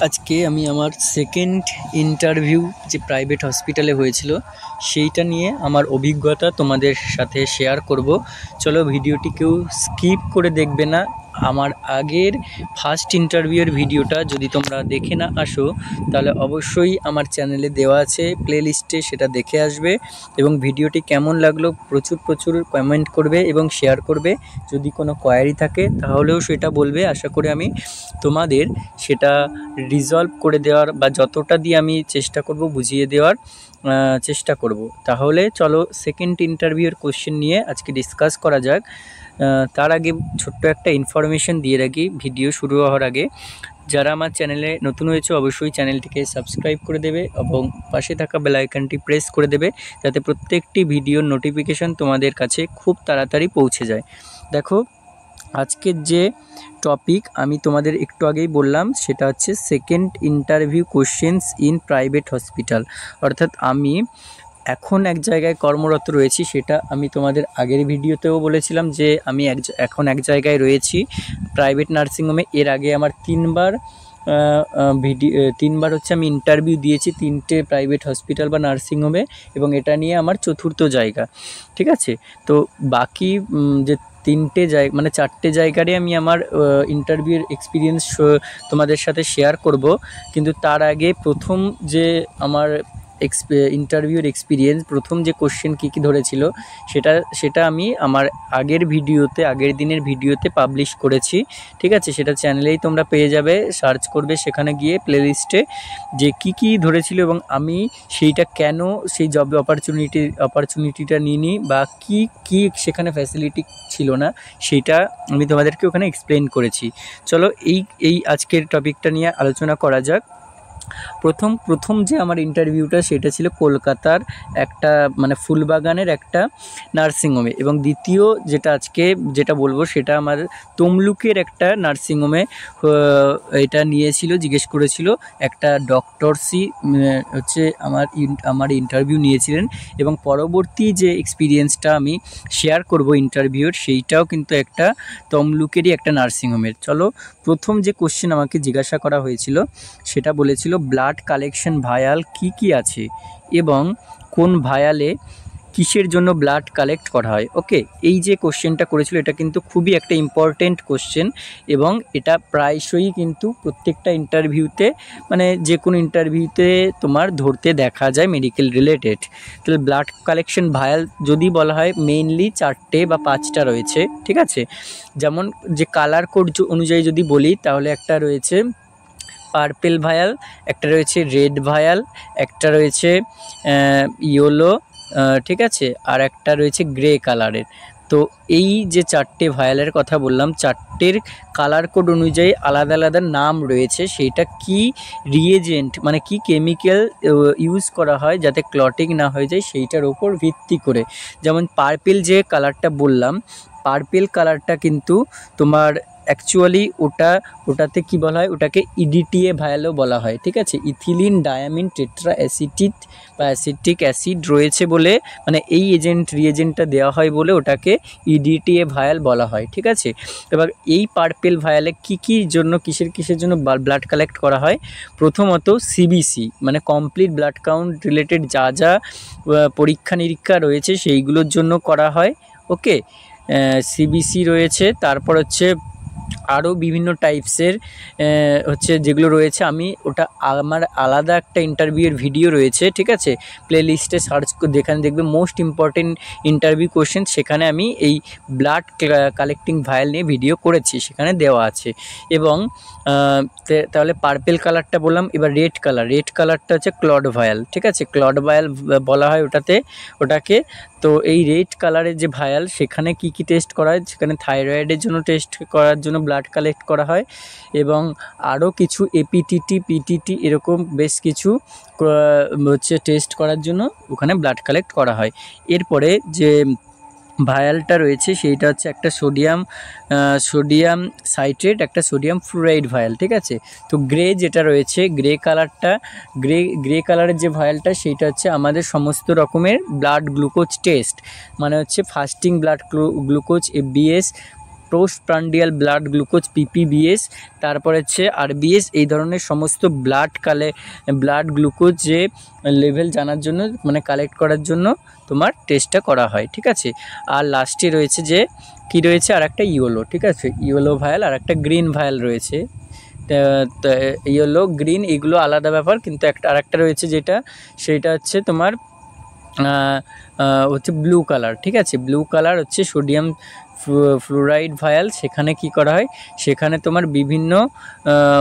আজকে আমি আমার সেকেন্ড ইন্টারভিউ যে প্রাইভেট হসপিটালে হয়েছিল সেইটা নিয়ে আমার অভিজ্ঞতা তোমাদের সাথে শেয়ার করব। চলো, ভিডিওটি কেউ স্কিপ করে দেখবে না। আমার আগের ফার্স্ট ইন্টারভিউয়ের ভিডিওটা যদি তোমরা দেখে না আসো তাহলে অবশ্যই আমার চ্যানেলে দেওয়া আছে প্লেলিস্টে, সেটা দেখে আসবে। এবং ভিডিওটি কেমন লাগলো প্রচুর কমেন্ট করবে এবং শেয়ার করবে। যদি কোনো কোয়ারি থাকে তাহলেও সেটা বলবে। আশা করি আমি তোমাদের সেটা রিজলভ করে দেওয়ার বা যতটা দিয়ে আমি চেষ্টা করব বুঝিয়ে দেওয়ার চেষ্টা করব। তাহলে চলো সেকেন্ড ইন্টারভিউয়ের কোশ্চেন নিয়ে আজকে ডিসকাস করা যাক। তার আগে ছোট্ট একটা ইনফরমেশন দিয়ে রাখি ভিডিও শুরু হওয়ার আগে। যারা আমার চ্যানেলে নতুন হয়েছে অবশ্যই চ্যানেলটিকে সাবস্ক্রাইব করে দেবে এবং পাশে থাকা বেল আইকনটি প্রেস করে দেবে, যাতে প্রত্যেকটি ভিডিওর নোটিফিকেশন তোমাদের কাছে খুব তাড়াতাড়ি পৌঁছে যায়। দেখো, আজকের যে টপিক আমি তোমাদের একটু আগেই বললাম সেটা হচ্ছে second interview questions in private hospital. অর্থাৎ আমি এখন এক জায়গায় কর্মরত রয়েছি, সেটা আমি তোমাদের আগের ভিডিওতেও বলেছিলাম যে আমি এখন এক জায়গায় রয়েছি প্রাইভেট নার্সিংহোমে। এর আগে আমার তিনবার হচ্ছে আমি ইন্টারভিউ দিয়েছি 3টে প্রাইভেট হসপিটাল বা নার্সিংহোমে, এবং এটা নিয়ে আমার চতুর্থ জায়গা। ঠিক আছে, তো বাকি যে 4টে জায়গারই আমি আমার ইন্টারভিউর এক্সপিরিয়েন্স তোমাদের সাথে শেয়ার করব। কিন্তু তার আগে প্রথম যে আমার ইন্টারভিউর এক্সপিরিয়েন্স, প্রথম যে কোশ্চেন কী ধরেছিল সেটা আমি আমার আগের দিনের ভিডিওতে পাবলিশ করেছি। ঠিক আছে, সেটা চ্যানেলেই তোমরা পেয়ে যাবে, সার্চ করবে সেখানে গিয়ে প্লেলিস্টে যে কী ধরেছিল এবং আমি সেইটা কেন সেই জব অপরচুনিটিটা নিইনি বা কী সেখানে ফ্যাসিলিটি ছিল না, সেইটা আমি তোমাদেরকে ওখানে এক্সপ্লেন করেছি। চলো এই আজকের টপিকটা নিয়ে আলোচনা করা যাক। প্রথম যে আমার ইন্টারভিউটা সেটা ছিল কলকাতার একটা ফুলবাগানের একটা নার্সিংহোমে, এবং দ্বিতীয় যেটা বলবো সেটা আমার তমলুকের একটা নার্সিংহোমে এটা জিজ্ঞেস করেছিল একটা ডক্টরসি হচ্ছে আমার ইন্টারভিউ নিয়েছিলেন। এবং পরবর্তী যে এক্সপিরিয়েন্সটা আমি শেয়ার করব ইন্টারভিউর, সেইটাও কিন্তু একটা তমলুকেরই একটা নার্সিংহোমের। চলো, প্রথম যে কোশ্চেন আমাকে জিজ্ঞাসা করা হয়েছিল সেটা বলেছিল ব্লাড কালেকশন ভায়াল কি আছে এবং কোন ভায়ালে কিসের জন্য ব্লাড কালেক্ট করা হয়। ওকে, এই যে কোশ্চেনটা করেছিল এটা কিন্তু খুবই একটা ইম্পর্টেন্ট কোশ্চেন, এবং এটা প্রায়শই কিন্তু প্রত্যেকটা ইন্টারভিউতে যে কোনো ইন্টারভিউতে তোমার ধরতে দেখা যায় মেডিকেল রিলেটেড। তাহলে ব্লাড কালেকশন ভায়াল যদি বলা হয় মেইনলি 4টে বা 5টা রয়েছে। ঠিক আছে, যেমন যে কালার কোড অনুযায়ী যদি বলি তাহলে একটা রয়েছে পার্পেল ভায়াল, একটা রয়েছে রেড ভায়াল, একটা রয়েছে ইয়েলো, ঠিক আছে, আর একটা রয়েছে গ্রে কালারের। তো এই যে 4টে ভায়ালের কথা বললাম, 4টের কালার কোড অনুযায়ী আলাদা আলাদা নাম রয়েছে। সেইটা কি রিয়েজেন্ট কি কেমিক্যাল ইউজ করা হয় যাতে ক্লটিং না হয়ে যায় সেইটার ওপর ভিত্তি করে। যেমন পার্পেল যে কালারটা বললাম, পার্পেল কালারটা কিন্তু তোমার অ্যাকচুয়ালি ওটাতে কি বলা হয়, ওটাকে ইডিটিএ ভায়ালও বলা হয়। ঠিক আছে, ইথিলিন ডায়ামিন টেট্রা অ্যাসিটিক বা অ্যাসিটিক অ্যাসিড রয়েছে বলে এই রিয়েজেন্টটা দেওয়া হয় বলে ওটাকে ইডিটিএ ভায়াল বলা হয়। ঠিক আছে, এবার এই পার্পেল ভায়ালে কিসের জন্য ব্লাড কালেক্ট করা হয়। প্রথমত CBC complete blood count related যা পরীক্ষা নিরীক্ষা রয়েছে সেইগুলোর জন্য করা হয়। ওকে, সিবিসি রয়েছে, তারপর হচ্ছে আরও বিভিন্ন টাইপসের যেগুলো রয়েছে। ওটা আমার আলাদা একটা ইন্টারভিউয়ের ভিডিও রয়েছে। ঠিক আছে, প্লেলিস্টে সার্চ করে যেখানে দেখবে মোস্ট ইম্পর্টেন্ট ইন্টারভিউ কোশ্চেন, সেখানে আমি এই ব্লাড কালেক্টিং ভায়াল নিয়ে ভিডিও করেছি, সেখানে দেওয়া আছে। এবং তাহলে পার্পেল কালারটা বললাম। এবার রেড কালারটা হচ্ছে ক্লড ভায়াল। ঠিক আছে, ক্লড ভায়াল বলা হয় ওটাকে। তো এই রেড কালারের যে ভায়াল সেখানে কি টেস্ট করা হয়, সেখানে থাইরয়েডের জন্য টেস্ট করার জন্য ব্লাড কালেক্ট করা হয়, এবং আরও কিছু এপিটিটি পিটিটি এরকম বেশ কিছু টেস্ট করার জন্য ওখানে ব্লাড কালেক্ট করা হয়। এরপরে যে ভায়ালটা রয়েছে সেইটা হচ্ছে একটা সোডিয়াম সাইট্রেট, একটা সোডিয়াম ফ্লুরাইড ভায়াল। ঠিক আছে, তো যেটা রয়েছে গ্রে কালারের যে ভায়ালটা সেইটা হচ্ছে আমাদের সমস্ত রকমের ব্লাড গ্লুকোজ টেস্ট, হচ্ছে fasting blood glucose, FBS, postprandial blood glucose PPBS, তারপরে হচ্ছে RBS, এই ধরনের সমস্ত ব্লাড গ্লুকোজ যে লেভেল জানার জন্য মানে কালেক্ট করার জন্য তোমার টেস্টটা করা হয়, ঠিক আছে। আর লাস্টে রয়েছে যে কি রয়েছে, আর একটা ইয়েলো, ঠিক আছে, ইয়েলো ভায়াল আর একটা গ্রিন ভায়াল রয়েছে। ইয়েলো গ্রিন এগুলো আলাদা ব্যাপার, কিন্তু আরেকটা রয়েছে যেটা, সেটা হচ্ছে তোমার হচ্ছে ব্লু কালার, ঠিক আছে। ব্লু কালার হচ্ছে সোডিয়াম ফ্লোরাইড ভায়াল। সেখানে কি করা হয়, সেখানে তোমার বিভিন্ন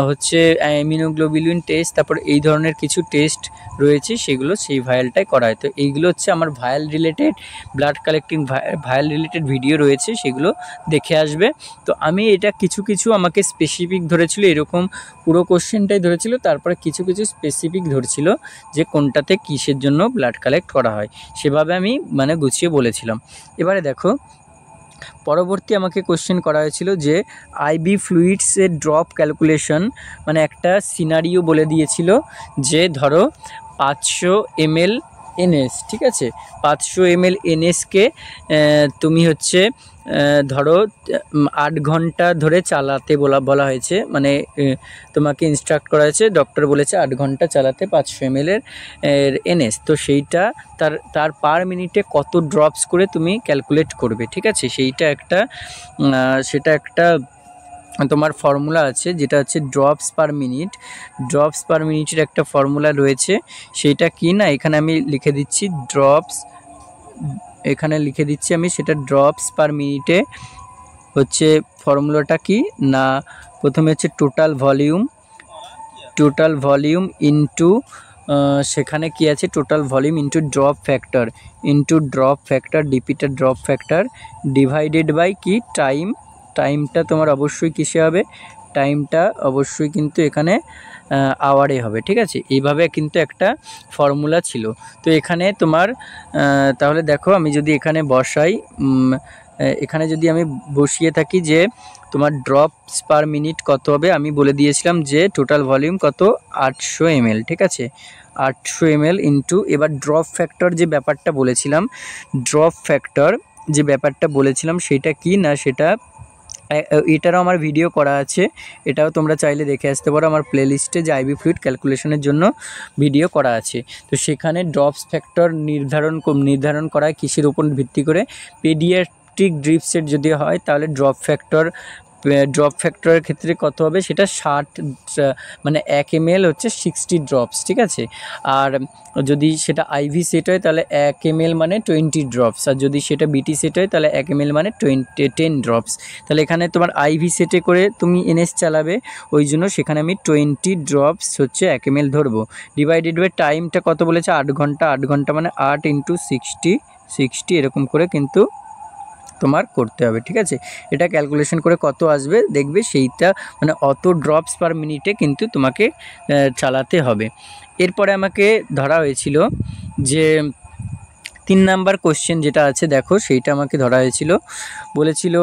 হচ্ছে অ্যামিনোগ্লোবিলিন টেস্ট, তারপর এই ধরনের কিছু টেস্ট রয়েছে, সেগুলো সেই ভায়ালটাই করা হয়। তো এইগুলো হচ্ছে আমার ভায়াল related, blood collecting ভায়াল related video রয়েছে, সেগুলো দেখে আসবে। তো আমি এটা কিছু আমাকে স্পেসিফিক ধরেছিল, এরকম পুরো কোশ্চেনটাই ধরেছিল, তারপরে কিছু স্পেসিফিক ধরেছিল যে কোনটাতে কিসের জন্য ব্লাড কালেক্ট করা হয়, সেভাবে আমি মানে গুছিয়ে বলেছিলাম। এবারে দেখো, পরবর্তী আমাকে কোশ্চেন করা হয়েছিল যে IV ফ্লুইডসের ড্রপ ক্যালকুলেশন, মানে একটা সিনারিও বলে দিয়েছিল যে ধরো 500 ml NS, ঠিক আছে, 500 ml NSকে তুমি হচ্ছে ধরো 8 ঘন্টা ধরে চালাতে বলা হয়েছে, মানে তোমাকে ইনস্ট্রাক্ট করা হয়েছে, ডক্টর বলেছে 8 ঘন্টা চালাতে 500 ml এর NS। তো সেইটা তার পার মিনিটে কত ড্রপস করে তুমি ক্যালকুলেট করবে, ঠিক আছে। সেটা একটা তোমার ফর্মুলা আছে, যেটা হচ্ছে ড্রপস পার মিনিটের একটা ফর্মুলা রয়েছে। সেইটা কি না, এখানে আমি লিখে দিচ্ছি আমি, সেটা ড্রপস পার মিনিটে হচ্ছে ফর্মুলাটা কি না, প্রথমে হচ্ছে টোটাল ভলিউম ইনটু সেখানে কি আছে, total volume into drop factor ডিপিটার ড্রপ ফ্যাক্টর ডিভাইডেড বাই কি টাইমটা তোমার অবশ্যই কিসে হবে, টাইমটা অবশ্যই কিন্তু এখানে আওয়ারে হবে, ঠিক আছে। এইভাবে কিন্তু একটা ফর্মুলা ছিল। তো এখানে তোমার তাহলে দেখো, আমি যদি এখানে বসিয়ে থাকি যে তোমার ড্রপস পার মিনিট কত হবে, আমি বলে দিয়েছিলাম যে টোটাল ভলিউম কত 800 ml, ঠিক আছে, 800 ml ইন্টু, এবার ড্রপ ফ্যাক্টর যে ব্যাপারটা বলেছিলাম সেটা কি না, এটারও আমার ভিডিও করা আছে, এটাও তোমরা চাইলে দেখে আসতে পারো, আমার প্লেলিস্টে যে IV ফ্লুইড ক্যালকুলেশনের জন্য ভিডিও করা আছে। তো সেখানে ড্রপস ফ্যাক্টর নির্ধারণ করা হয় কিসের উপর ভিত্তি করে, পেডিয়াট্রিক ড্রিপ সেট যদি হয় তাহলে ড্রপ ফ্যাক্টরের ক্ষেত্রে কত হবে, সেটা 60, মানে 1 ml হচ্ছে 60 ড্রপস, ঠিক আছে। আর যদি সেটা IV সেট হয় তাহলে 1 ml মানে 20 ড্রপস, আর যদি সেটা BT সেট হয় তাহলে 1 ml মানে 10 ড্রপস। তাহলে এখানে তোমার IV সেটে করে তুমি NS চালাবে, ওই জন্য সেখানে আমি 20 ড্রপস হচ্ছে 1 ml ধরবো, ডিভাইডেড বাই টাইমটা কত বলেছে 8 ঘন্টা মানে 8 × 60 এরকম করে কিন্তু তোমার করতে হবে, ঠিক আছে। এটা ক্যালকুলেশন করে কত আসবে দেখবে, সেইটা মানে অত ড্রপস পার মিনিটে কিন্তু তোমাকে চালাতে হবে। এরপরে আমাকে ধরা হয়েছিল যে 3 নাম্বার কোশ্চেন যেটা আছে, দেখো সেইটা আমাকে ধরা হয়েছিল, বলেছিল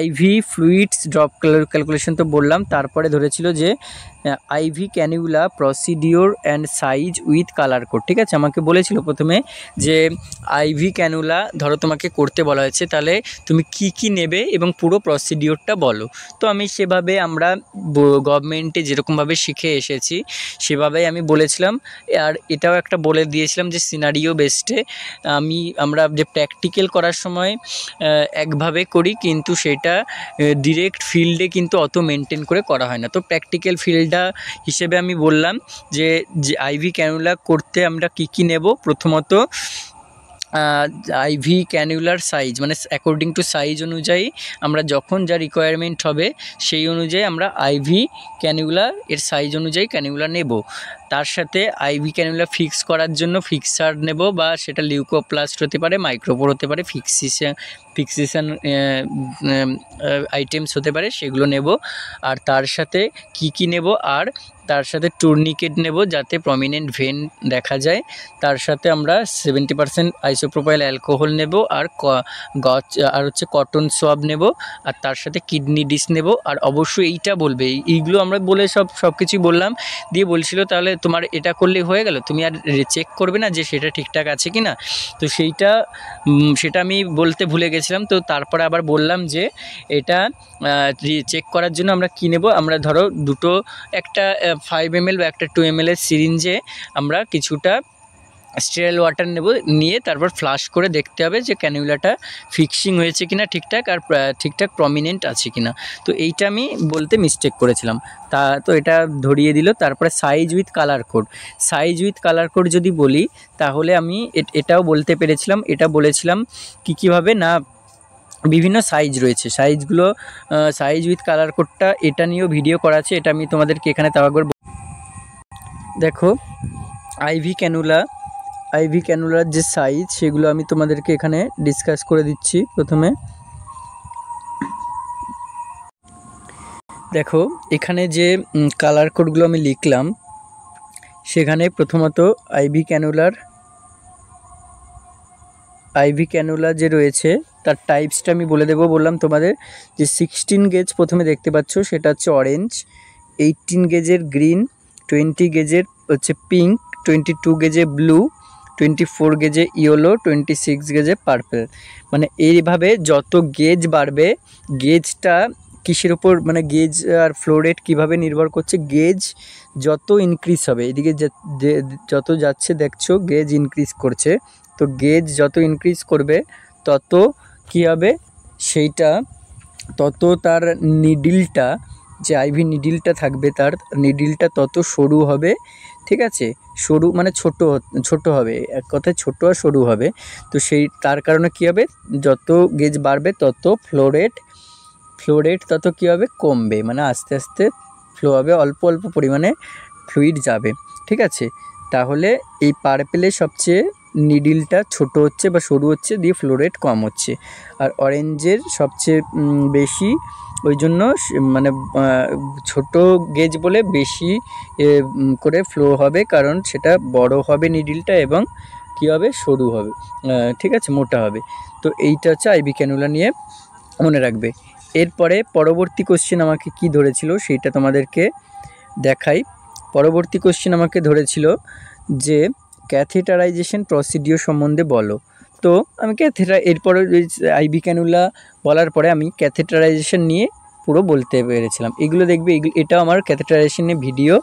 IV ফ্লুইডস ড্রপ ক্যালকুলেশন তো বললাম, তারপরে ধরেছিল যে IV cannula procedure and size with colour code, ঠিক আছে। আমাকে বলেছিল প্রথমে যে IV ক্যানুলা ধরো তোমাকে করতে বলা হয়েছে, তাহলে তুমি কি নেবে এবং পুরো প্রসিডিওরটা বলো। তো আমি সেভাবে, আমরা গভর্নমেন্টে যেরকমভাবে শিখে এসেছি সেভাবেই আমি বলেছিলাম। আর এটাও একটা বলে দিয়েছিলাম যে সিনারিও বেসডে আমরা যে প্র্যাকটিক্যাল করার সময় একভাবে করি, কিন্তু সেটা ডিরেক্ট ফিল্ডে কিন্তু অত মেনটেন করে করা হয় না। তো প্র্যাকটিক্যাল ফিল্ডটা হিসেবে আমি বললাম যে IV ক্যানুলা করতে আমরা কি নেব, প্রথমত IV ক্যানুলার সাইজ, মানে অ্যাকর্ডিং টু সাইজ অনুযায়ী আমরা যখন যা রিকোয়ারমেন্ট হবে সেই অনুযায়ী আমরা IV ক্যানুলা এর সাইজ অনুযায়ী ক্যানুলা নেব। তার সাথে IV ক্যানুলা ফিক্স করার জন্য ফিক্সার নেব, বা সেটা লিউকোপ্লাস্ট হতে পারে, মাইক্রোপোর হতে পারে, ফিক্সেশন আইটেমস হতে পারে, সেগুলো নেব। আর তার সাথে কি নেব, আর তার সাথে টুর্নিকেট নেব যাতে প্রমিনেন্ট ভেন দেখা যায়। তার সাথে আমরা 70% আইসোপ্রোপাইল অ্যালকোহল নেব, আর হচ্ছে কটন সোয়াব নেব, আর তার সাথে কিডনি ডিস নেব। আর অবশ্যই এইটা বলবে, এইগুলো আমরা বলে সব কিছুই বললাম, দিয়ে বলছিল তাহলে তোমার এটা করলেই হয়ে গেল, তুমি আর চেক করবে না যে সেটা ঠিকঠাক আছে কি না। তো সেটা আমি বলতে ভুলে গেছিলাম। তো তারপরে আবার বললাম যে এটা চেক করার জন্য আমরা কী নেব, আমরা ধরো দুটো, একটা 5 ml বা একটা 2 ml সিরিঞ্জে আমরা কিছুটা স্টেরাইল ওয়াটার নেব, নিয়ে তারপর ফ্লাশ করে দেখতে হবে যে ক্যানুলাটা ফিক্সিং হয়েছে কিনা ঠিকঠাক, আর ঠিকঠাক প্রমিনেন্ট আছে কিনা। তো এইটা আমি বলতে মিস্টেক করেছিলাম। তো এটা ধরিয়ে দিল। তারপরে size with colour code, size with colour code যদি বলি তাহলে আমি এটাও বলতে পেরেছিলাম। এটা বলেছিলাম কীভাবে না, বিভিন্ন সাইজ রয়েছে, সাইজগুলো সাইজ উইথ কালার কোডটা এটা নিয়েও ভিডিও করা আছে, এটা আমি তোমাদেরকে এখানে তাও একবার দেখো। আইভি ক্যানুলার যে সাইজ সেগুলো আমি তোমাদেরকে এখানে ডিসকাস করে দিচ্ছি। প্রথমে দেখো এখানে যে কালার কোডগুলো আমি লিখলাম, সেখানে প্রথমত আইভি ক্যানুলা যে রয়েছে তার টাইপসটা আমি বলে দেবো। বললাম তোমাদের যে 16 গেজ প্রথমে দেখতে পাচ্ছ সেটা হচ্ছে অরেঞ্জ, 18 গেজের গ্রিন, 20 গেজের হচ্ছে পিঙ্ক, 22 গেজে ব্লু, 24 গেজে ইয়েলো, 26 গেজে পার্পল। মানে এইভাবে যত গেজ বাড়বে, গেজটা কিসের উপর, মানে গেজ আর ফ্লো রেট কীভাবে নির্ভর করছে, গেজ যত ইনক্রিজ হবে, এদিকে যত যাচ্ছে দেখছো গেজ ইনক্রিজ করছে, তো গেজ যত ইনক্রিজ করবে তত কী হবে, সেইটা তত তার নিডলটা, যে আইভি নিডলটা থাকবে তার নিডলটা তত সরু হবে। ঠিক আছে, সরু মানে ছোট হবে, এক কথায় ছোট আর সরু হবে। তো তার কারণে কী হবে, যত গেজ বাড়বে তত ফ্লো রেট তত কী হবে, কমবে, মানে আস্তে আস্তে ফ্লো হবে, অল্প অল্প পরিমাণে ফ্লুইড যাবে। ঠিক আছে, তাহলে এই পার্পেলের সবচেয়ে নিডলটা ছোট হচ্ছে বা সরু হচ্ছে, দিয়ে ফ্লো রেট কম হচ্ছে। আর অরেঞ্জের সবচেয়ে বেশি, ওই জন্য মানে ছোট গেজ বলে বেশি করে ফ্লো হবে, কারণ সেটা বড় হবে নিডলটা এবং কী হবে, সরু হবে, ঠিক আছে, মোটা হবে। তো এইটা হচ্ছে আইভি ক্যানুলা নিয়ে মনে রাখবে। এরপরে পরবর্তী কোশ্চেন আমাকে কি ধরেছিল সেইটা তোমাদেরকে দেখাই। পরবর্তী কোশ্চেন আমাকে ধরেছিল যে ক্যাথেটারাইজেশন প্রসিডিওর সম্বন্ধে বলো। তো আমি এরপরে আইভি ক্যানুলা বলার পরে আমি ক্যাথেটারাইজেশন নিয়ে পুরো বলতে পেরেছিলাম। এগুলো দেখবে, এটা আমার ক্যাথেটারাইজেশনের ভিডিও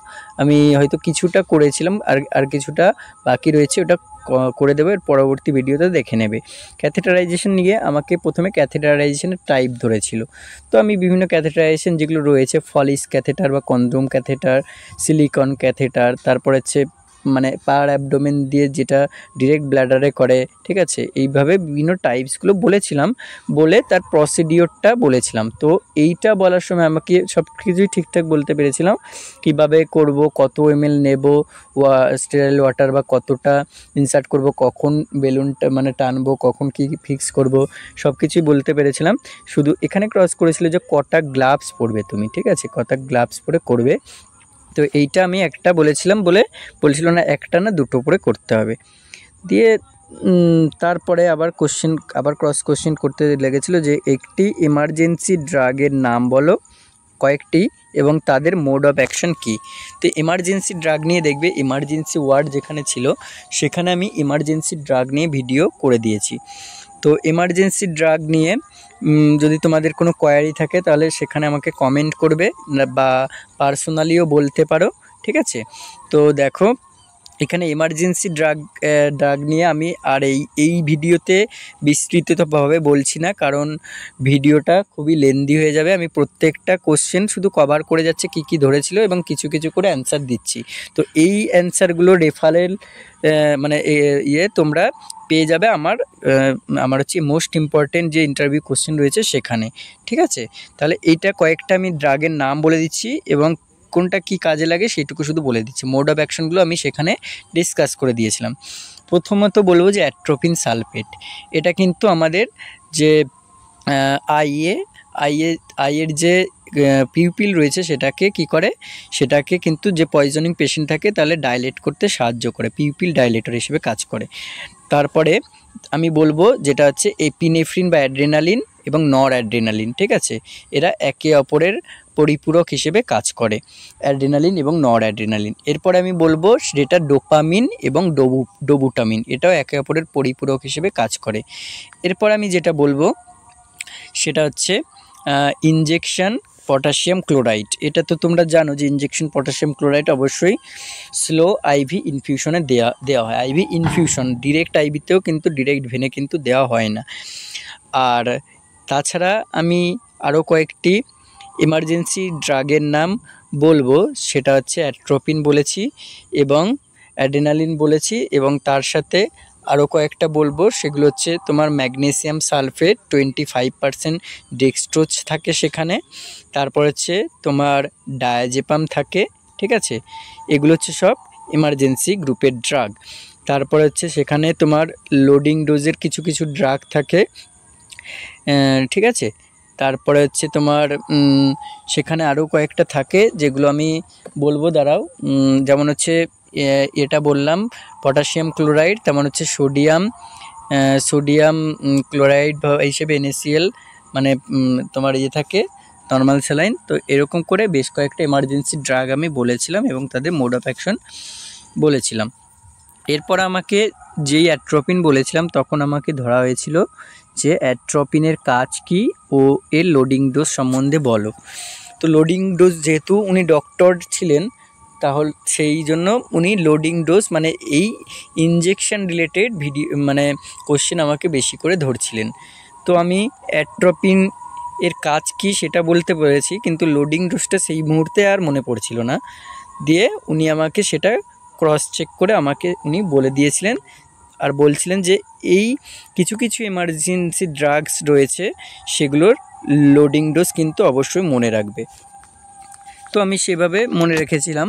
আমি হয়তো কিছুটা করেছিলাম, আর কিছুটা বাকি রয়েছে, ওটা করে দেবো, এর পরবর্তী ভিডিওতে দেখে নেবে। ক্যাথেটারাইজেশন নিয়ে আমাকে প্রথমে ক্যাথেটারাইজেশনের টাইপ ধরেছিল। তো আমি বিভিন্ন ক্যাথেটারাইজেশন যেগুলো রয়েছে, ফলিস ক্যাথেটার বা কন্ডোম ক্যাথেটার, সিলিকন ক্যাথেটার, তারপর হচ্ছে মানে পার অ্যাবডোমেন দিয়ে যেটা ডিরেক্ট ব্ল্যাডারে করে, ঠিক আছে, এইভাবে বিভিন্ন টাইপসগুলো বলেছিলাম, বলে তার প্রসিডিওরটা বলেছিলাম। তো এইটা বলার সময় আমাকে সব কিছুই ঠিকঠাক বলতে পেরেছিলাম, কিভাবে করব, কত ml নেব স্টেরাইল ওয়াটার, বা কতটা ইনসার্ট করব, কখন বেলুনটা মানে টানবো, কখন কি ফিক্স করব, সব কিছুই বলতে পেরেছিলাম। শুধু এখানে ক্রস করেছিল যে কটা গ্লাভস পরবে তুমি, ঠিক আছে, কটা গ্লাভস পরে করবে। তো এইটা আমি একটা বলছিল না একটা না দুটো পরে করতে হবে। দিয়ে তারপরে আবার ক্রস কোশ্চেন করতে লেগেছিল যে একটি এমার্জেন্সি ড্রাগের নাম বলো কয়েকটি এবং তাদের মোড অফ অ্যাকশন কী। তো এমার্জেন্সি ড্রাগ নিয়ে দেখবে, এমার্জেন্সি ওয়ার্ড যেখানে ছিল সেখানে আমি এমার্জেন্সি ড্রাগ নিয়ে ভিডিও করে দিয়েছি। তো এমার্জেন্সি ড্রাগ নিয়ে যদি তোমাদের কোনো কোয়ারি থাকে তাহলে সেখানে আমাকে কমেন্ট করবে বা পার্সোনালিও বলতে পারো, ঠিক আছে। তো দেখো এখানে এমার্জেন্সি ড্রাগ নিয়ে আমি আর এই ভিডিওতে বিস্তৃতভাবে বলছি না, কারণ ভিডিওটা খুবই লেন্দি হয়ে যাবে। আমি প্রত্যেকটা কোশ্চেন শুধু কভার করে যাচ্ছে কী কী ধরেছিল এবং কিছু কিছু করে অ্যান্সার দিচ্ছি। তো এই অ্যান্সারগুলো রেফারেল মানে তোমরা পেয়ে যাবে আমার হচ্ছে মোস্ট ইম্পর্টেন্ট যে ইন্টারভিউ কোশ্চেন রয়েছে সেখানে, ঠিক আছে। তাহলে এইটা কয়েকটা আমি ড্রাগের নাম বলে দিচ্ছি এবং কোনটা কি কাজে লাগে সেইটুকু শুধু বলে দিচ্ছি। মোড অফ অ্যাকশনগুলো আমি সেখানে ডিসকাস করে দিয়েছিলাম। প্রথমত বলবো যে অ্যাট্রোপিন সালফেট, এটা কিন্তু আমাদের যে আইয়ের যে পিউপিল রয়েছে সেটাকে কি করে, সেটাকে কিন্তু যে পয়জনিং পেশেন্ট থাকে তাহলে ডাইলেট করতে সাহায্য করে, পিউপিল ডাইলেটর হিসেবে কাজ করে। তারপরে আমি বলবো যেটা হচ্ছে এপিনেফ্রিন বা অ্যাড্রেনালিন এবং নর অ্যাড্রেনালিন, ঠিক আছে। এরা একে অপরের পরিপূরক হিসেবে কাজ করে, অ্যাড্রেনালিন এবং নর অ্যাড্রেনালিন। এরপরে আমি বলবো যেটা ডোপামিন এবং ডোবুটামিন, এটাও একে অপরের পরিপূরক হিসেবে কাজ করে। এরপর আমি যেটা বলবো সেটা হচ্ছে ইনজেকশন পটাশিয়াম ক্লোরাইড। এটা তো তোমরা জানো যে ইনজেকশন পটাশিয়াম ক্লোরাইড অবশ্যই স্লো আইভি ইনফিউশনে দেওয়া হয়। আইভি ইনফিউশন, ডিরেক্ট আইভিতেও কিন্তু ডিরেক্ট ভেনে কিন্তু দেওয়া হয় না। আর তাছাড়া আমি আরও কয়েকটি এমার্জেন্সি ড্রাগের নাম বলবো, সেটা হচ্ছে অ্যাট্রোপিন বলেছি এবং অ্যাড্রেনালিন বলেছি, এবং তার সাথে আরও কয়েকটা বলবো, সেগুলো হচ্ছে তোমার ম্যাগনেসিয়াম সালফেট 25% ডেক্সট্রোজ থাকে সেখানে, তারপর হচ্ছে তোমার ডায়াজেপাম থাকে, ঠিক আছে। এগুলো হচ্ছে সব এমার্জেন্সি গ্রুপের ড্রাগ। তারপর হচ্ছে সেখানে তোমার লোডিং ডোজের কিছু কিছু ড্রাগ থাকে, ঠিক আছে। তারপরে হচ্ছে তোমার সেখানে আরও কয়েকটা থাকে যেগুলো আমি বলবো, দাঁড়াও। যেমন হচ্ছে এটা বললাম পটাশিয়াম ক্লোরাইড, তেমন হচ্ছে সোডিয়াম ক্লোরাইড হিসেবে NaCl, মানে তোমার থাকে নর্মাল স্যালাইন। তো এরকম করে বেশ কয়েকটা এমার্জেন্সি ড্রাগ আমি বলেছিলাম এবং তাদের মোড অফ অ্যাকশন বলেছিলাম। এরপর আমাকে যেই অ্যাট্রোপিন বলেছিলাম তখন আমাকে ধরা হয়েছিল যে অ্যাট্রোপিনের কাজ কি ও এর লোডিং ডোজ সম্বন্ধে বলো। তো লোডিং ডোজ, যেহেতু উনি ডক্টর ছিলেন, তাহলে সেই জন্য উনি লোডিং ডোজ মানে এই ইনজেকশন রিলেটেড মানে কোশ্চেন আমাকে বেশি করে ধরছিলেন। তো আমি অ্যাট্রোপিন এর কাজ কি সেটা বলতে পেরেছি, কিন্তু লোডিং ডোজটা সেই মুহূর্তে আর মনে পড়ছিল না। দিয়ে উনি আমাকে সেটা ক্রস চেক করে আমাকে উনি বলে দিয়েছিলেন আর বলছিলেন যে এই কিছু কিছু এমার্জেন্সি ড্রাগস রয়েছে, সেগুলোর লোডিং ডোজ কিন্তু অবশ্যই মনে রাখবে। তো আমি সেভাবে মনে রেখেছিলাম।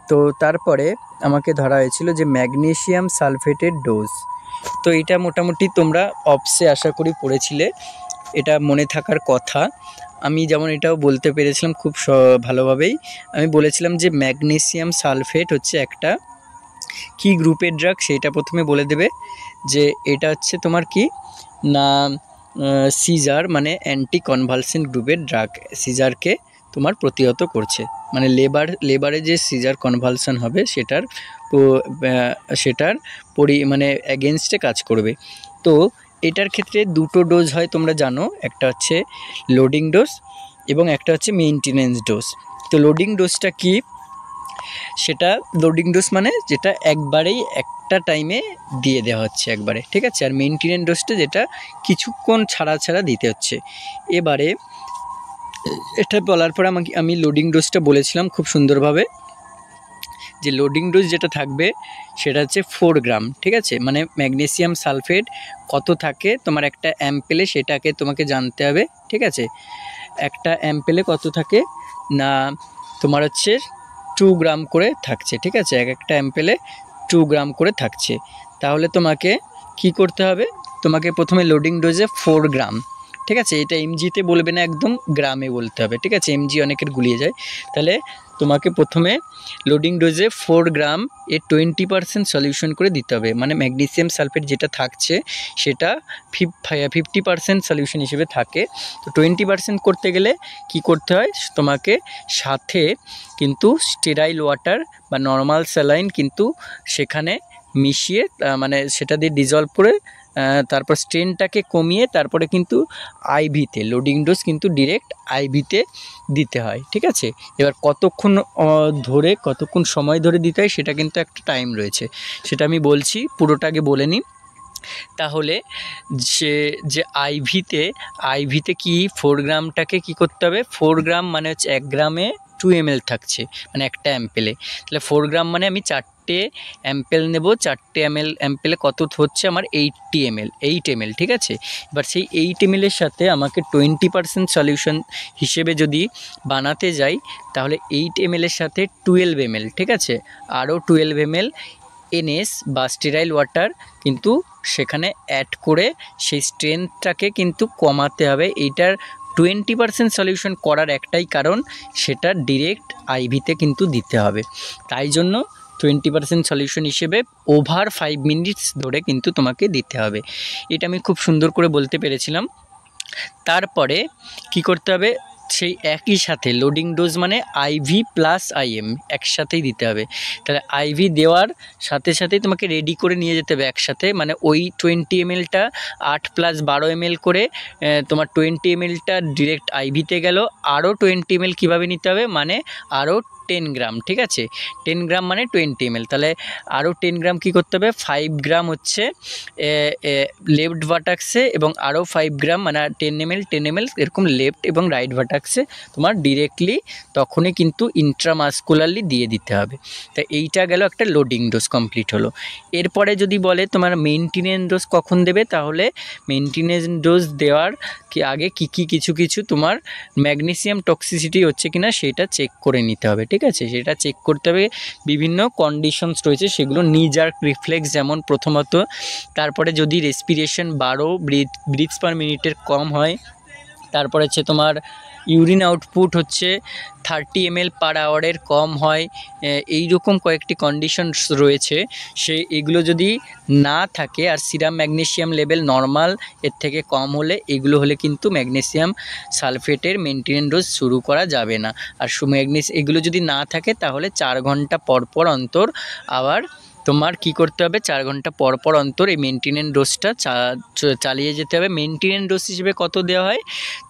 তো তারপরে আমাকে ধরা হয়েছিল যে ম্যাগনেসিয়াম সালফেটের ডোজ। তো এটা মোটামুটি তোমরা অপসে আশা করি পড়েছিলে, এটা মনে থাকার কথা। আমি যেমন এটাও বলতে পেরেছিলাম খুব ভালোভাবেই। আমি বলেছিলাম যে ম্যাগনেসিয়াম সালফেট হচ্ছে একটা কি গ্রুপের ড্রাগ, সেটা প্রথমে বলে দেবে যে এটা হচ্ছে তোমার কি না সিজার, মানে অ্যান্টি কনভালসেন্ট গ্রুপের ড্রাগ। সিজারকে তোমার প্রতিহত করছে, মানে লেবারে যে সিজার কনভালশন হবে সেটার মানে অ্যাগেনস্টে কাজ করবে। তো এটার ক্ষেত্রে দুটো ডোজ হয় তোমরা জানো, একটা হচ্ছে লোডিং ডোজ এবং একটা হচ্ছে মেইনটেনেন্স ডোজ। তো লোডিং ডোজটা কি, সেটা লোডিং ডোজ মানে যেটা একবারেই একটা টাইমে দিয়ে দেওয়া হচ্ছে একবারে, ঠিক আছে। আর মেইনটেনেন্স ডোজটা যেটা কিছুক্ষণ ছাড়া ছাড়া দিতে হচ্ছে। এবারে এটা বলার পর আমি লোডিং ডোজটা বলেছিলাম খুব সুন্দরভাবে, যে লোডিং ডোজ যেটা থাকবে সেটা হচ্ছে 4 গ্রাম, ঠিক আছে। মানে ম্যাগনেসিয়াম সালফেট কত থাকে তোমার একটা অ্যাম্পেলে, সেটাকে তোমাকে জানতে হবে, ঠিক আছে। একটা অ্যাম্পেলে কত থাকে না তোমার হচ্ছে 2 গ্রাম করে থাকছে, ঠিক আছে। একটা অ্যাম্পেলে 2 গ্রাম করে থাকছে। তাহলে তোমাকে কি করতে হবে, তোমাকে প্রথমে লোডিং ডোজে 4 গ্রাম, ঠিক আছে। এটা এমজিতে বলবে না, একদম গ্রামে বলতে হবে, ঠিক আছে। এমজি অনেকের গুলিয়ে যায়। তাহলে তোমাকে প্রথমে লোডিং ডোজে 4 গ্রাম এর 20% সলিউশন করে দিতে হবে। মানে ম্যাগনেসিয়াম সালফেট যেটা থাকছে সেটা 50% সলিউশন হিসেবে থাকে। তো 20% করতে গেলে কি করতে হয়, তোমাকে সাথে কিন্তু স্টেরাইল ওয়াটার বা নর্মাল স্যালাইন কিন্তু সেখানে মিশিয়ে, মানে সেটা দিয়ে ডিজলভ করে, তারপর স্ট্রেনটাকে কমিয়ে তারপরে কিন্তু আইভিতে লোডিং ডোজ কিন্তু ডিরেক্ট আইভিতে দিতে হয়, ঠিক আছে। এবার কতক্ষণ সময় ধরে দিতে হয় সেটা কিন্তু একটা টাইম রয়েছে, সেটা আমি বলছি, পুরোটা আগে বলে নিই। তাহলে যে আইভিতে কি 4 গ্রামটাকে কী করতে হবে, 4 গ্রাম মানে হচ্ছে 1 গ্রামে 2 ml থাকছে, মানে একটা অ্যাম্পেলে। তাহলে 4 গ্রাম মানে আমি 4টে অ্যাম্পেল নেব, 4টে অ্যাম্পেলে কত হচ্ছে আমার 8 ml, ঠিক আছে। এবার সেই 8 ml এর সাথে আমাকে 20% সলিউশন হিসেবে যদি বানাতে যাই, তাহলে 8 ml এর সাথে 12 ml, ঠিক আছে, আরও 12 ml NS বা স্টেরাইল ওয়াটার কিন্তু সেখানে অ্যাড করে সেই স্ট্রেংথটাকে কিন্তু কমাতে হবে। এইটার 20% সলিউশন করার একটাই কারণ, সেটা ডিরেক্ট আইভিতে কিন্তু দিতে হবে। তাই জন্য 20% সলিউশন হিসেবে ওভার 5 মিনিটস ধরে কিন্তু তোমাকে দিতে হবে। এটা আমি খুব সুন্দর করে বলতে পেরেছিলাম। তারপরে কি করতে হবে, সেই একই সাথে লোডিং ডোজ মানে আইভি প্লাস আইএম একসাথেই দিতে হবে। তাহলে আইভি দেওয়ার সাথে সাথেই তোমাকে রেডি করে নিয়ে যেতে হবে একসাথে, মানে ওই 20 ml-টা 8 + 12 ml করে তোমার 20 ml-টা ডিরেক্ট আইভিতে গেল। আরও 20 ml কীভাবে নিতে হবে, মানে আরও 10 গ্রাম, ঠিক আছে, 10 গ্রাম মানে 20 ml। তাহলে আরও 10 গ্রাম কী করতে হবে, 5 গ্রাম হচ্ছে লেফট ভার্টাক্সে এবং আরও 5 গ্রাম মানে 10 ml 10 ml এরকম লেফট এবং রাইট ভার্টাক্সে তোমার ডিরেক্টলি তখনই কিন্তু ইন্ট্রামাসকুলারলি দিয়ে দিতে হবে। তা এইটা গেল একটা লোডিং ডোজ কমপ্লিট হলো। এরপরে যদি বলে তোমার মেনটেনেন্স ডোজ কখন দেবে, তাহলে মেনটেনেন্স ডোজ দেওয়ার আগে কিছু তোমার ম্যাগনেসিয়াম টক্সিসিটি হচ্ছে কিনা সেটা চেক করে নিতে হবে, ঠিক আছে, সেটা চেক করতে হবে। বিভিন্ন কন্ডিশনস রয়েছে সেগুলো নিজার রিফ্লেক্স যেমন প্রথমত, তারপরে যদি রেসপিরেশন 12 ব্রিথস পার মিনিটের কম হয়, তারপরে হচ্ছে তোমার ইউরিন আউটপুট হচ্ছে 30 ml পার আওয়ারের কম হয়, এই রকম কয়েকটি কন্ডিশনস রয়েছে। এগুলো যদি না থাকে আর সিরাম ম্যাগনেসিয়াম লেভেল নর্মাল এর থেকে কম হলে, এগুলো হলে কিন্তু ম্যাগনেসিয়াম সালফেটের মেনটেনেন্স ডোজ শুরু করা যাবে না। আর এগুলো যদি না থাকে তাহলে 4 ঘন্টা পর অন্তর আবার তোমার কি করতে হবে, 4 ঘন্টা পর অন্তর এই মেনটেনেন্স ডোজটা চালিয়ে যেতে হবে। মেনটেনেন্স ডোজ হিসেবে কত দেওয়া হয়,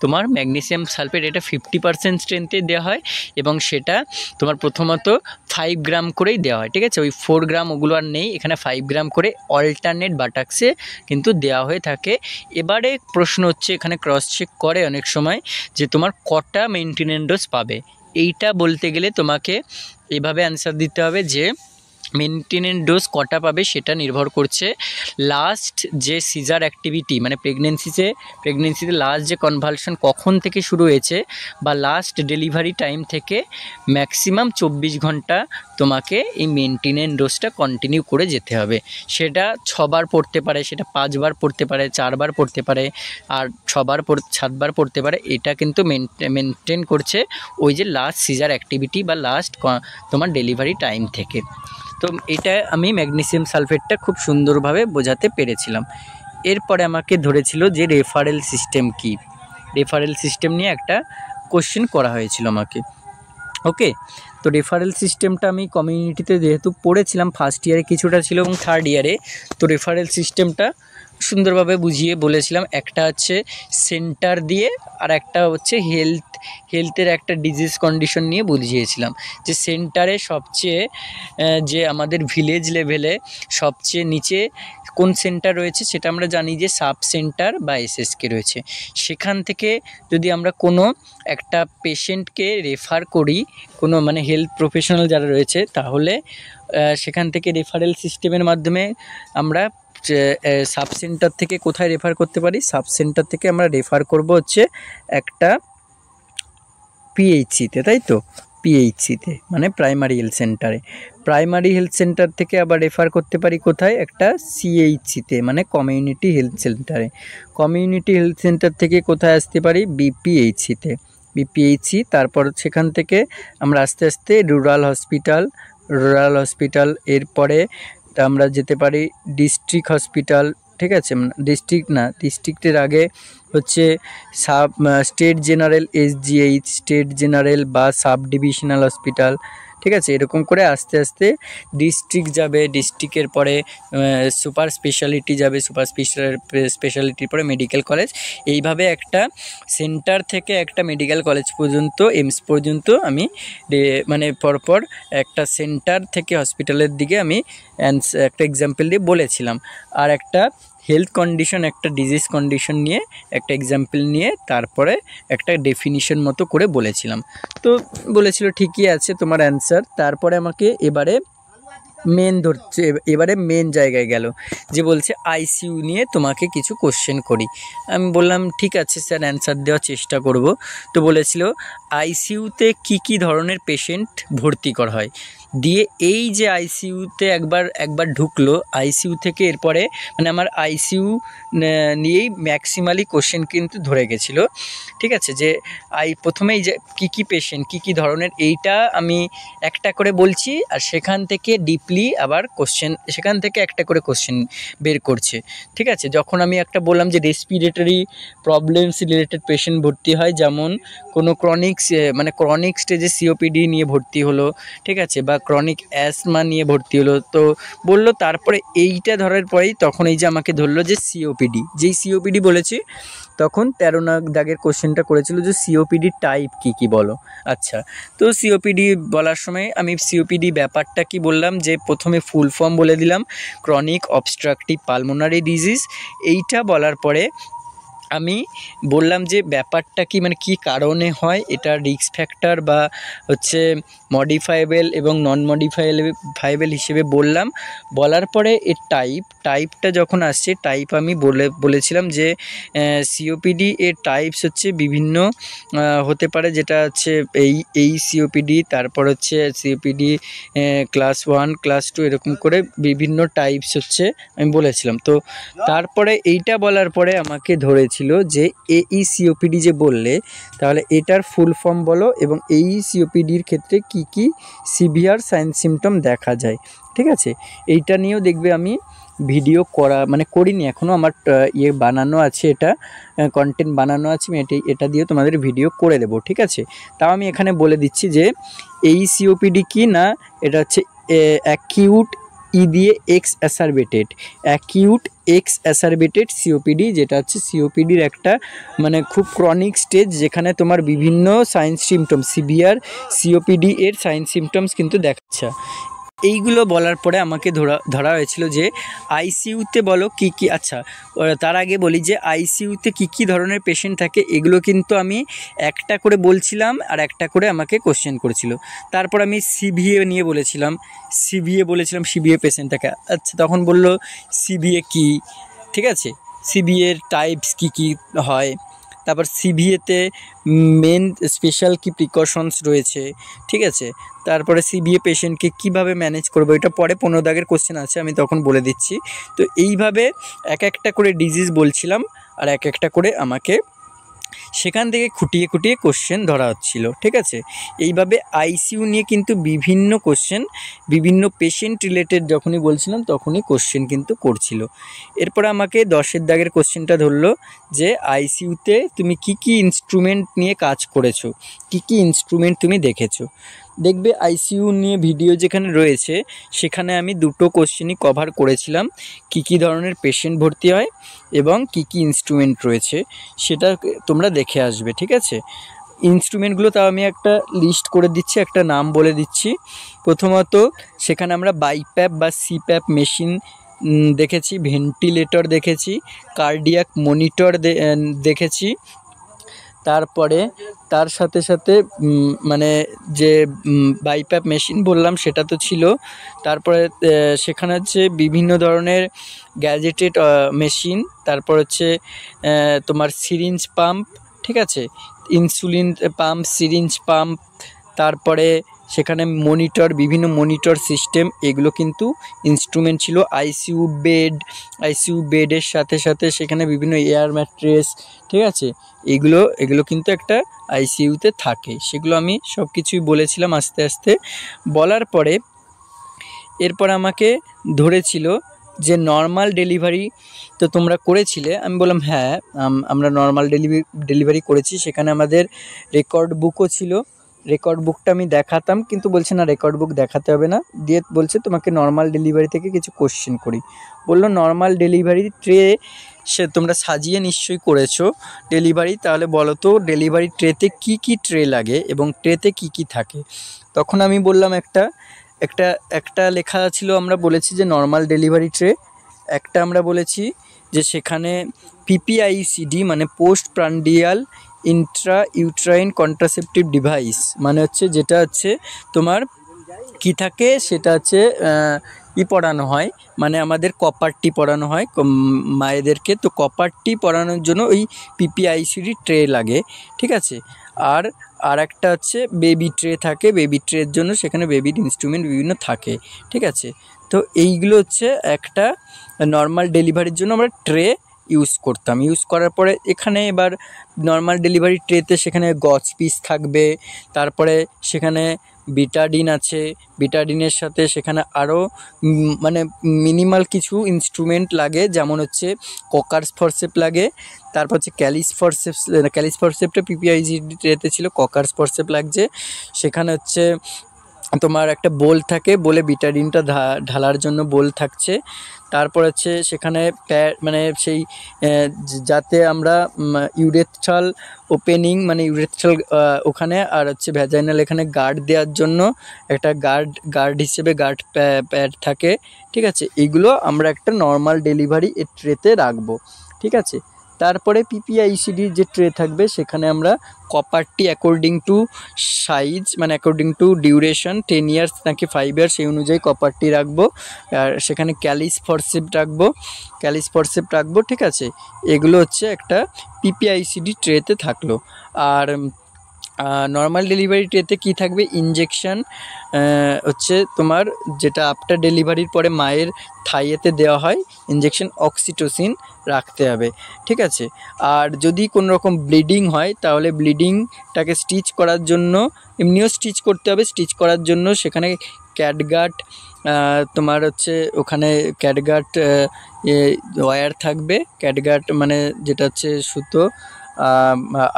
তোমার ম্যাগনেসিয়াম সালফেট এটা 50% স্ট্রেংথে দেওয়া হয় এবং সেটা তোমার প্রথমত 5 গ্রাম করেই দেওয়া হয়, ঠিক আছে, ওই 4 গ্রাম ওগুলো আর নেই, এখানে 5 গ্রাম করে অল্টারনেট বাটাক্সে কিন্তু দেওয়া হয়ে থাকে। এবারে প্রশ্ন হচ্ছে, এখানে ক্রস চেক করে অনেক সময় যে তোমার কটা মেনটেনেন্স ডোজ পাবে। এইটা বলতে গেলে তোমাকে এভাবে অ্যান্সার দিতে হবে যে মেনটেনেন্স ডোজ কটা পাবে সেটা নির্ভর করছে লাস্ট যে সিজার অ্যাক্টিভিটি, মানে প্রেগনেন্সিতে লাস্ট যে কনভালশন কখন থেকে শুরু হয়েছে বা লাস্ট ডেলিভারি টাইম থেকে ম্যাক্সিমাম 24 ঘন্টা তোমাকে এই মেনটেনেন্স ডোজটা কন্টিনিউ করে যেতে হবে। সেটা 6 বার পড়তে পারে, সেটা 5 বার পড়তে পারে, 4 বার পড়তে পারে, আর 7 বার পড়তে পারে। এটা কিন্তু মেনটেন করছে ওই যে লাস্ট সিজার অ্যাক্টিভিটি বা লাস্ট তোমার ডেলিভারি টাইম থেকে। তো এটা আমি ম্যাগনেসিয়াম সালফেটটা খুব সুন্দরভাবে বোঝাতে পেরেছিলাম। এরপরে আমাকে ধরেছিল যে রেফারেল সিস্টেম কি, রেফারেল সিস্টেম নিয়ে একটা কোশ্চেন করা হয়েছিল আমাকে। ওকে, তো রেফারেল সিস্টেমটা আমি কমিউনিটিতে যেহেতু পড়েছিলাম, ফার্স্ট ইয়ারে কিছুটা ছিল এবং থার্ড ইয়ারে, তো রেফারেল সিস্টেমটা সুন্দরভাবে বুঝিয়ে বলেছিলাম। একটা হচ্ছে সেন্টার দিয়ে আর একটা হচ্ছে হেলথের একটা ডিজিজ কন্ডিশন নিয়ে বুঝিয়েছিলাম। যে সেন্টারে সবচেয়ে যে আমাদের ভিলেজ লেভেলে সবচেয়ে নিচে কোন সেন্টার রয়েছে সেটা আমরা জানি যে সাব সেন্টার বা এসএসকে রয়েছে। সেখান থেকে যদি আমরা কোনো একটা পেশেন্টকে রেফার করি, কোনো মানে হেলথ প্রফেশনাল যারা রয়েছে, তাহলে সেখান থেকে রেফারেল সিস্টেমের মাধ্যমে আমরা সাব সেন্টার থেকে কোথায় রেফার করতে পারি, সাব সেন্টার থেকে আমরা রেফার করব হচ্ছে একটা পিএইচসিতে, তাই তো, পিএইচসিতে মানে প্রাইমারি হেলথ সেন্টারে। প্রাইমারি হেলথ সেন্টার থেকে আবার রেফার করতে পারি কোথায়, একটা সিএইচসিতে মানে কমিউনিটি হেলথ সেন্টারে। কমিউনিটি হেলথ সেন্টার থেকে কোথায় আসতে পারি, বিপিএইচসিতে, বিপিএইচসি। তারপর সেখান থেকে আমরা আস্তে আস্তে রুরাল হসপিটাল, এরপরে আমরা যেতে পারি ডিস্ট্রিক্ট হসপিটাল, ঠিক আছে, ডিস্ট্রিক্টের আগে হচ্ছে স্টেট জেনারেল এসজিএইচ, স্টেট জেনারেল বা সাব ডিভিশনাল হসপিটাল, ঠিক আছে, এরকম করে আস্তে আস্তে ডিস্ট্রিক্ট যাবে, ডিস্ট্রিক্টের পরে সুপার স্পেশালিটি যাবে, সুপার স্পেশালিটির পরে মেডিকেল কলেজ। এইভাবে একটা সেন্টার থেকে একটা মেডিকেল কলেজ পর্যন্ত, এইমস পর্যন্ত আমি মানে পরপর একটা সেন্টার থেকে হসপিটালের দিকে আমি একটা এক্সাম্পল দিয়ে বলেছিলাম। আর একটা হেলথ কন্ডিশন, একটা ডিজিজ কন্ডিশন নিয়ে একটা এক্সাম্পল নিয়ে তারপরে একটা ডেফিনিশন মতো করে বলেছিলাম। তো বলেছিল ঠিকই আছে তোমার অ্যান্সার। তারপরে আমাকে এবারে মেন জায়গায় গেল, যে বলছে আইসিইউ নিয়ে তোমাকে কিছু কোশ্চেন করি। আমি বললাম ঠিক আছে স্যার, অ্যান্সার দেওয়ার চেষ্টা করব। তো বলেছিল আইসিইউতে কি ধরনের পেশেন্ট ভর্তি করা হয়। দিয়ে এই যে আইসিইউতে একবার ঢুকলো, আইসিইউ থেকে এরপরে মানে আমার আইসিইউ নিয়েই ম্যাক্সিমালি কোশ্চেন কিন্তু ধরে গেছিলো। ঠিক আছে, যে প্রথমেই যে কী পেশেন্ট কী ধরনের এইটা আমি একটা করে বলছি, আর সেখান থেকে ডিপলি আবার কোশ্চেন, সেখান থেকে একটা করে কোশ্চেন বের করছে। ঠিক আছে, যখন আমি একটা বললাম যে রেসপিরেটরি প্রবলেমস রিলেটেড পেশেন্ট ভর্তি হয়, যেমন কোনো ক্রনিক স্টেজে সিওপিডি নিয়ে ভর্তি হলো, ঠিক আছে, বা ক্রনিক অ্যাসমা নিয়ে ভর্তি হলো, তো বললো তারপরে এইটা ধরার পরেই তখন এই যে আমাকে ধরলো যে সিওপিডি, যেই সিওপিডি বলেছি তখন 13 দাগের কোশ্চেনটা করেছিল যে সিওপিডি টাইপ কী বলো। আচ্ছা, তো সিওপিডি বলার সময় আমি সিওপিডি ব্যাপারটা কি বললাম, যে প্রথমে ফুল ফর্ম বলে দিলাম, ক্রনিক অবস্ট্রাকটিভ পালমোনারি ডিজিজ। এইটা বলার পরে আমি বললাম যে ব্যাপারটা কি, মানে কী কারণে হয়, এটা রিস্ক ফ্যাক্টর বা হচ্ছে মডিফায়েবল এবং নন মডিফায়েবল হিসেবে বললাম। বলার পরে এর টাইপটা যখন আসছে, টাইপ আমি বলেছিলাম যে সিওপিডি এর টাইপস হচ্ছে বিভিন্ন হতে পারে, যেটা হচ্ছে এই সিওপিডি, তারপর হচ্ছে সিওপিডি ক্লাস 1 ক্লাস 2 এরকম করে বিভিন্ন টাইপস হচ্ছে আমি বলেছিলাম। তো তারপরে এইটা বলার পরে আমাকে ধরেছিল যে এই সিওপিডি যে বললে, তাহলে এটার ফুল ফর্ম বলো এবং এই সিওপিডির ক্ষেত্রে কি সিভিয়ার সাইন সিমটম দেখা যায়। ঠিক আছে, এইটা নিয়েও দেখবে আমি ভিডিও করিনি এখনও, আমার বানানো আছে, এটা কন্টেন্ট বানানো আছে, আমি এটা দিয়ে তোমাদের ভিডিও করে দেবো। ঠিক আছে, তাও আমি এখানে বলে দিচ্ছি যে এই সিওপিডি কি না, এটা হচ্ছে অ্যাকিউট দিয়ে অ্যাকিউট এক্সঅ্যাসারবেটেড সিওপিডি, যেটা হচ্ছে সিওপিডির একটা খুব ক্রনিক স্টেজ, যেখানে তোমার বিভিন্ন সাইন সিমটম, সিভিয়ার সিওপিডি এর সাইন সিমটমস কিন্তু দেখাচ্ছে। এইগুলো বলার পরে আমাকে ধরা হয়েছিল যে আইসিইউতে বলো কি। আচ্ছা, তার আগে বলি যে আইসিইউতে কি ধরনের পেশেন্ট থাকে, এগুলো কিন্তু আমি একটা করে বলছিলাম আর একটা করে আমাকে কোশ্চেন করেছিল। তারপর আমি সিভিএ নিয়ে বলেছিলাম, সিভিএ পেশেন্ট থাকে। আচ্ছা, তখন বলল সিভিএ কি, ঠিক আছে, সিভিএর টাইপস কি হয়, তারপর সিভিএতে মেন স্পেশাল কি প্রিকশনস রয়েছে, ঠিক আছে, তারপরে সিভিএ পেশেন্টকে কিভাবে ম্যানেজ করবো, এটা পরে 15 দাগের কোশ্চেন আছে, আমি তখন বলে দিচ্ছি। তো এইভাবে একটা করে ডিজিজ বলছিলাম আর একটা করে আমাকে সেখান থেকে খুঁটিয়ে কোশ্চেন ধরা হচ্ছিল। ঠিক আছে, এইভাবে আইসিইউ নিয়ে কিন্তু বিভিন্ন কোশ্চেন, বিভিন্ন পেশেন্ট রিলেটেড যখনই বলছিলাম তখনই কোশ্চেন কিন্তু করছিল। এরপরে আমাকে 10 দাগের কোশ্চেনটা ধরলো যে আইসিইউতে তুমি কি ইনস্ট্রুমেন্ট নিয়ে কাজ করেছো, কি ইনস্ট্রুমেন্ট তুমি দেখেছো। দেখবে আইসিইউ নিয়ে ভিডিও যেখানে রয়েছে সেখানে আমি 2টো কোশ্চেনই কভার করেছিলাম, কি ধরনের পেশেন্ট ভর্তি হয় এবং কি ইনস্ট্রুমেন্ট রয়েছে, সেটা তোমরা দেখে আসবে। ঠিক আছে, ইনস্ট্রুমেন্টগুলো তাও আমি একটা লিস্ট করে দিচ্ছি, একটা নাম বলে দিচ্ছি। প্রথমত সেখানে আমরা বাইপ্যাপ বা সিপ্যাপ মেশিন দেখেছি, ভেন্টিলেটর দেখেছি, কার্ডিয়াক মনিটর দেখেছি, তারপরে তার সাথে যে বাইপ্যাপ মেশিন বললাম সেটা তো ছিল। তারপরে সেখানে হচ্ছে বিভিন্ন ধরনের গ্যাজেটেড মেশিন, তারপর হচ্ছে তোমার সিরিঞ্জ পাম্প, ঠিক আছে, ইনসুলিন পাম্প, সিরিঞ্জ পাম্প, তারপরে সেখানে বিভিন্ন মনিটর সিস্টেম, এগুলো কিন্তু ইনস্ট্রুমেন্ট ছিল। আইসিইউ বেডের সাথে সেখানে বিভিন্ন এয়ার ম্যাট্রেস, ঠিক আছে, এগুলো কিন্তু একটা আইসিইউতে থাকে, সেগুলো আমি সব কিছুই বলেছিলাম আস্তে আস্তে। বলার পরে এরপর আমাকে ধরেছিল যে নর্মাল ডেলিভারি তো তোমরা করেছিলে, আমি বললাম হ্যাঁ আমরা নর্মাল ডেলিভারি করেছি। সেখানে আমাদের রেকর্ড বুকও ছিল, রেকর্ড বুকটা আমি দেখাতাম, কিন্তু বলছে না রেকর্ড বুক দেখাতে হবে না, দিয়ে বলছে তোমাকে নর্মাল ডেলিভারি থেকে কিছু কোশ্চেন করি। বললো নর্মাল ডেলিভারি ট্রে তোমরা সাজিয়ে নিশ্চয়ই করেছো ডেলিভারি, তাহলে বলো তো ডেলিভারি ট্রেতে কি ট্রে লাগে এবং ট্রেতে কি থাকে। তখন আমি বললাম একটা লেখা ছিল, আমরা বলেছি যে নর্মাল ডেলিভারি ট্রে, একটা আমরা বলেছি যে সেখানে পিপিআইসিডি মানে post prandial intra uterine contraceptive device, মানে হচ্ছে যেটা হচ্ছে তোমার কি থাকে, সেটা হচ্ছে পরানো হয়, মানে আমাদের কপারটি পরানো হয় মায়েদেরকে, তো কপারটি পরানোর জন্য ওই পিপিআইসিডি ট্রে লাগে। ঠিক আছে, আর আর একটা হচ্ছে বেবি ট্রে থাকে, বেবি ট্রের জন্য সেখানে বেবির ইনস্ট্রুমেন্ট বিভিন্ন থাকে, ঠিক আছে। তো এইগুলো হচ্ছে একটা নর্মাল ডেলিভারির জন্য আমরা ট্রে ইউজ করতাম। ইউজ করার পরে এখানে এবার নর্মাল ডেলিভারি ট্রেতে সেখানে গজ পিস থাকবে, তারপরে সেখানে বিটাডিন আছে, বিটাডিনের সাথে সেখানে আরও মানে মিনিমাল কিছু ইনস্ট্রুমেন্ট লাগে, যেমন হচ্ছে ককার্স ফরসেপ লাগে, তারপর হচ্ছে ক্যালিস ফরসেপটা পিপিআইসিডি ট্রেতে ছিল, ককার্স ফরসেপ লাগছে। সেখানে হচ্ছে তোমার একটা বোল থাকে, বলে বিটাডিনটা ঢালার জন্য বোল থাকছে। তারপর হচ্ছে সেখানে মানে সেই যাতে আমরা ইউরেথ্রাল ওপেনিং মানে ইউরেথ্রাল ওখানে আর হচ্ছে ভ্যাজাইনাল এখানে গার্ড দেওয়ার জন্য একটা গার্ড হিসেবে গার্ড প্যাড থাকে, ঠিক আছে। এইগুলো আমরা একটা নর্মাল ডেলিভারি এর ট্রেতে রাখবো, ঠিক আছে। তারপরে পিপিআইসিডির যে ট্রে থাকবে সেখানে আমরা কপারটি অ্যাকর্ডিং টু সাইজ মানে অ্যাকর্ডিং টু ডিউরেশন 10 ইয়ার্স নাকি 5 ইয়ার্স সেই অনুযায়ী কপারটি রাখবো। আর সেখানে ক্যালিস ফরসেপ রাখবো, ঠিক আছে। এগুলো হচ্ছে একটা পিপিআইসিডি ট্রেতে থাকলো। আর নর্মাল ডেলিভারি ট্রেতে কী থাকবে, ইনজেকশান হচ্ছে তোমার যেটা আফটার ডেলিভারির পরে মায়ের থাইয়েতে দেওয়া হয়, ইনজেকশন অক্সিটোসিন রাখতে হবে, ঠিক আছে। আর যদি কোনো রকম ব্লিডিং হয় তাহলে ব্লিডিংটাকে স্টিচ করার জন্য এমনিও স্টিচ করতে হবে, স্টিচ করার জন্য সেখানে ক্যাটগার্ড তোমার হচ্ছে ওখানে ক্যাটগার্ড ওয়্যার থাকবে, ক্যাটগার্ড মানে যেটা হচ্ছে সুতো,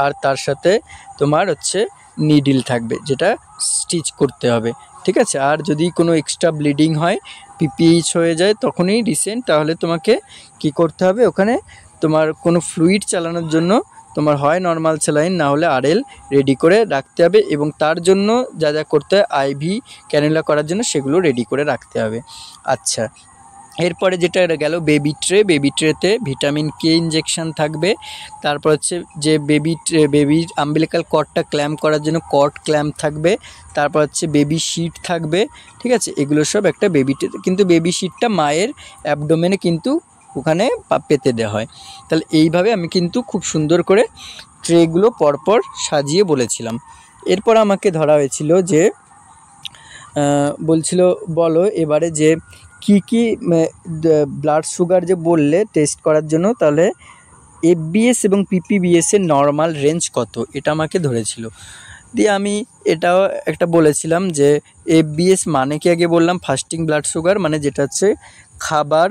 আর তার সাথে তোমার হচ্ছে নিডল থাকবে যেটা স্টিচ করতে হবে, ঠিক আছে। আর যদি কোনো এক্সট্রা ব্লিডিং হয়, পিপিএইচ হয়ে যায় তখনই রিসেন্ট, তাহলে তোমাকে কি করতে হবে, ওখানে তোমার কোনো ফ্লুইড চালানোর জন্য তোমার হয় নর্মাল স্যালাইন না হলে আরএল রেডি করে রাখতে হবে, এবং তার জন্য যা যা করতে হয় আইভি ক্যানুলা করার জন্য সেগুলো রেডি করে রাখতে হবে। আচ্ছা, এরপরে যেটা গেল বেবি ট্রেতে ভিটামিন কে ইনজেকশান থাকবে। তারপর হচ্ছে যে বেবির আম্বিলিকাল কর্ডটা ক্ল্যাম্প করার জন্য কর্ড ক্ল্যাম্প থাকবে। তারপর হচ্ছে বেবি শিট থাকবে, ঠিক আছে। এগুলো সব একটা বেবি ট্রে, কিন্তু বেবি শিটটা মায়ের অ্যাবডোমেনে কিন্তু ওখানে পেতে দেওয়া হয়। তাহলে এইভাবে আমি কিন্তু খুব সুন্দর করে ট্রেগুলো পরপর সাজিয়ে বলেছিলাম। এরপর আমাকে ধরা হয়েছিল যে বলছিল বলো এবারে যে কি ব্লাড সুগার যে বললে টেস্ট করার জন্য, তাহলে এফবিএস এবং পিপিবিএসের নর্মাল রেঞ্জ কত, এটা আমাকে ধরেছিল। দিয়ে আমি এটাও একটা বলেছিলাম যে এফবিএস মানে কি, আগে বললাম ফাস্টিং ব্লাড সুগার, মানে যেটা হচ্ছে খাবার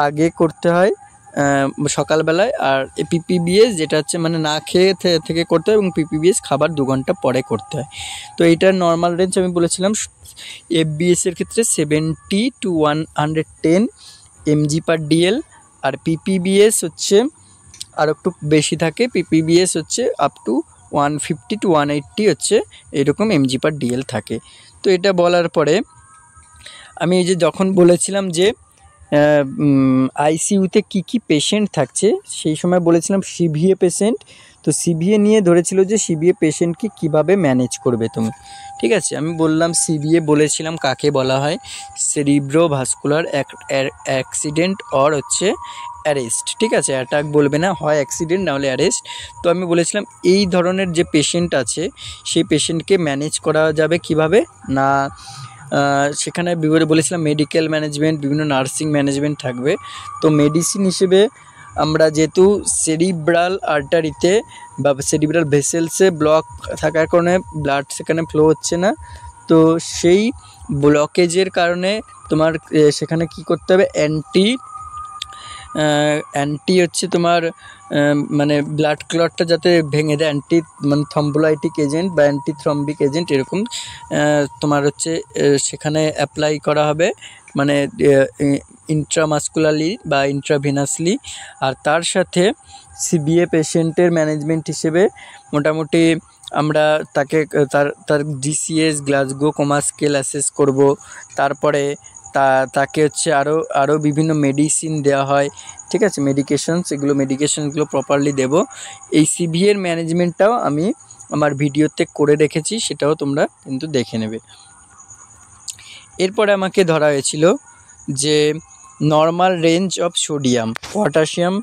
আগে করতে হয় সকালবেলায়, আর পিপিবিএস যেটা হচ্ছে মানে না খেয়ে থেকে করতে হয়, এবং পিপিবিএস খাবার 2 ঘন্টা পরে করতে হয়। তো এইটার নর্মাল রেঞ্জ আমি বলেছিলাম এফবিএসের ক্ষেত্রে 70 to 110 mg/dl, আর পিপিবিএস হচ্ছে আর একটু বেশি থাকে, পিপিবিএস হচ্ছে আপ টু 150 to 180 হচ্ছে এরকম mg/dl থাকে। তো এটা বলার পরে আমি এই যে যখন বলেছিলাম যে আইসিইউতে কী পেশেন্ট থাকছে, সেই সময় বলেছিলাম সিভিএ পেশেন্ট। তো সিভিএ নিয়ে ধরেছিল যে সিভিএ পেশেন্টকে কীভাবে ম্যানেজ করবে তুমি, ঠিক আছে। আমি বললাম সিভিএ বলেছিলাম কাকে বলা হয়, সেরিব্রোভাস্কুলার অ্যাক্সিডেন্ট অর হচ্ছে অ্যারেস্ট, ঠিক আছে। অ্যাটাক বলবে না, হয় অ্যাক্সিডেন্ট না হলে অ্যারেস্ট। তো আমি বলেছিলাম এই ধরনের যে পেশেন্ট আছে সেই পেশেন্টকে ম্যানেজ করা যাবে কিভাবে না, সেখানে বলেছিলাম মেডিকেল ম্যানেজমেন্ট, বিভিন্ন নার্সিং ম্যানেজমেন্ট থাকবে। তো মেডিসিন হিসেবে আমরা যেহেতু সেরিব্রাল আর্টারিতে বা সেরিব্রাল ভেসেলসে ব্লক থাকার কারণে ব্লাড সেখানে ফ্লো হচ্ছে না, তো সেই ব্লকেজের কারণে তোমার সেখানে কি করতে হবে, অ্যান্টি হচ্ছে তোমার মানে ব্লাড ক্লটটা যাতে ভেঙে দেয়, অ্যান্টি মানে থ্রম্বোলাইটিক এজেন্ট বা অ্যান্টি থ্রম্বিক এজেন্ট এরকম তোমার হচ্ছে সেখানে অ্যাপ্লাই করা হবে, মানে ইন্ট্রামাসকুলারলি বা ইন্ট্রাভিনাসলি। আর তার সাথে সিবিএ পেশেন্টের ম্যানেজমেন্ট হিসেবে মোটামুটি আমরা তাকে তার GCS Glasgow coma scale assess করব। তারপরে তাকে হচ্ছে আরও বিভিন্ন মেডিসিন দেওয়া হয়, ঠিক আছে, মেডিকেশনসগুলো প্রপারলি দেব। এই সিভিএর ম্যানেজমেন্টটাও আমি আমার ভিডিওতে করে রেখেছি, সেটাও তোমরা কিন্তু দেখে নেবে। এরপরে আমাকে ধরা হয়েছিল যে normal range of sodium, potassium,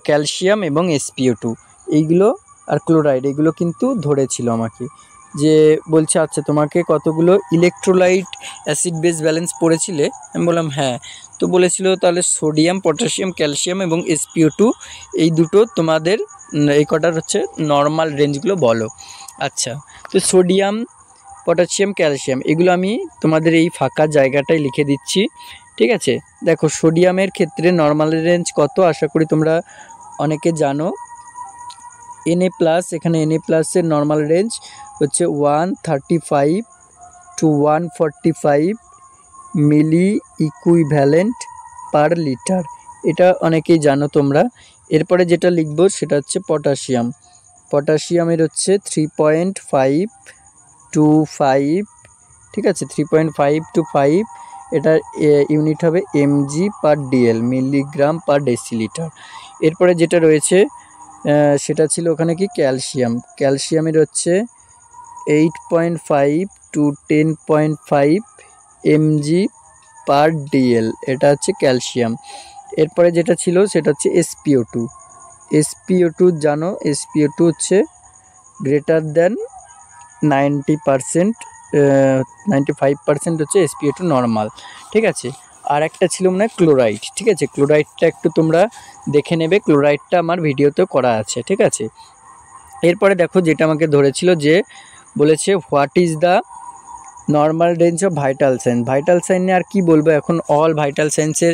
calcium এবং SpO2 এইগুলো আর ক্লোরাইড এগুলো কিন্তু ধরেছিল আমাকে, যে বলছে আচ্ছা তোমাকে কতগুলো ইলেকট্রোলাইট অ্যাসিড বেস ব্যালেন্স পড়েছিলে। আমি বললাম হ্যাঁ। তো বলেছিল তাহলে সোডিয়াম, পটাশিয়াম, ক্যালসিয়াম এবং SpO2 এই দুটো তোমাদের এই কটার হচ্ছে নর্মাল রেঞ্জগুলো বলো। আচ্ছা, তো সোডিয়াম, পটাশিয়াম, ক্যালসিয়াম এগুলো আমি তোমাদের এই ফাঁকা জায়গাটায় লিখে দিচ্ছি, ঠিক আছে। দেখো সোডিয়ামের ক্ষেত্রে নর্মাল রেঞ্জ কত, আশা করি তোমরা অনেকে জানো। Na+, এখানে Na+-এর নর্মাল রেঞ্জ হচ্ছে 135 to 145 milliequivalent per litre, এটা অনেকেই জানো তোমরা। এরপরে যেটা লিখবো সেটা হচ্ছে পটাশিয়াম। পটাশিয়ামের হচ্ছে 3.5 to 5, ঠিক আছে, 3.5 to 5, এটার ইউনিট হবে mg/dl, মিলিগ্রাম পার ডেসিলিটার। এরপরে যেটা রয়েছে সেটা ছিল ওখানে কি ক্যালসিয়াম। ক্যালসিয়ামের হচ্ছে 8.5 to 10.5 mg/dl, এটা হচ্ছে ক্যালসিয়াম। এরপরে যেটা ছিল সেটা হচ্ছে SpO2। SpO2 জানো, SpO2 হচ্ছে গ্রেটার দ্যান 90%, 95% হচ্ছে SpO2 নর্মাল, ঠিক আছে। আর একটা ছিল মনে হয় ক্লোরাইড, ঠিক আছে। ক্লোরাইডটা একটু তোমরা দেখে নেবে, ক্লোরাইডটা আমার ভিডিওতেও করা আছে, ঠিক আছে। এরপরে দেখো যেটা আমাকে ধরেছিল, যে বলেছে what is the normal range of vital sign. Vital sign নিয়ে আর কি বলবো, এখন অল ভাইটাল সাইন্সের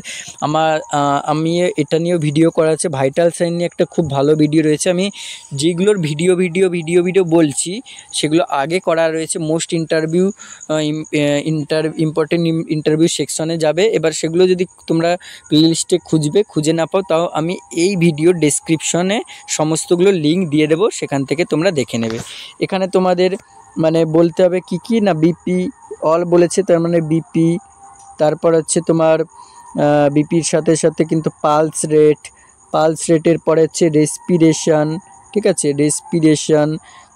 আমি এটা নিয়েও ভিডিও করা আছে। ভাইটাল সাইন নিয়ে একটা খুব ভালো ভিডিও রয়েছে, আমি যেগুলোর ভিডিও বলছি সেগুলো আগে করা রয়েছে। মোস্ট ইম্পর্টেন্ট ইন্টারভিউ সেকশনে যাবে, এবার সেগুলো যদি তোমরা প্লেলিস্টে খুঁজে না পাও, তাও আমি এই ভিডিওর ডেসক্রিপশনে সমস্তগুলো লিঙ্ক দিয়ে দেবো, সেখান থেকে তোমরা দেখে নেবে। এখানে তোমাদের মানে বলতে হবে কি না, বিপি অল বলেছে, তার মানে বিপি, তারপর হচ্ছে তোমার বিপির সাথে সাথে কিন্তু পালস রেটের পরে হচ্ছে রেসপিরেশন, ঠিক আছে, রেসপিরেশন,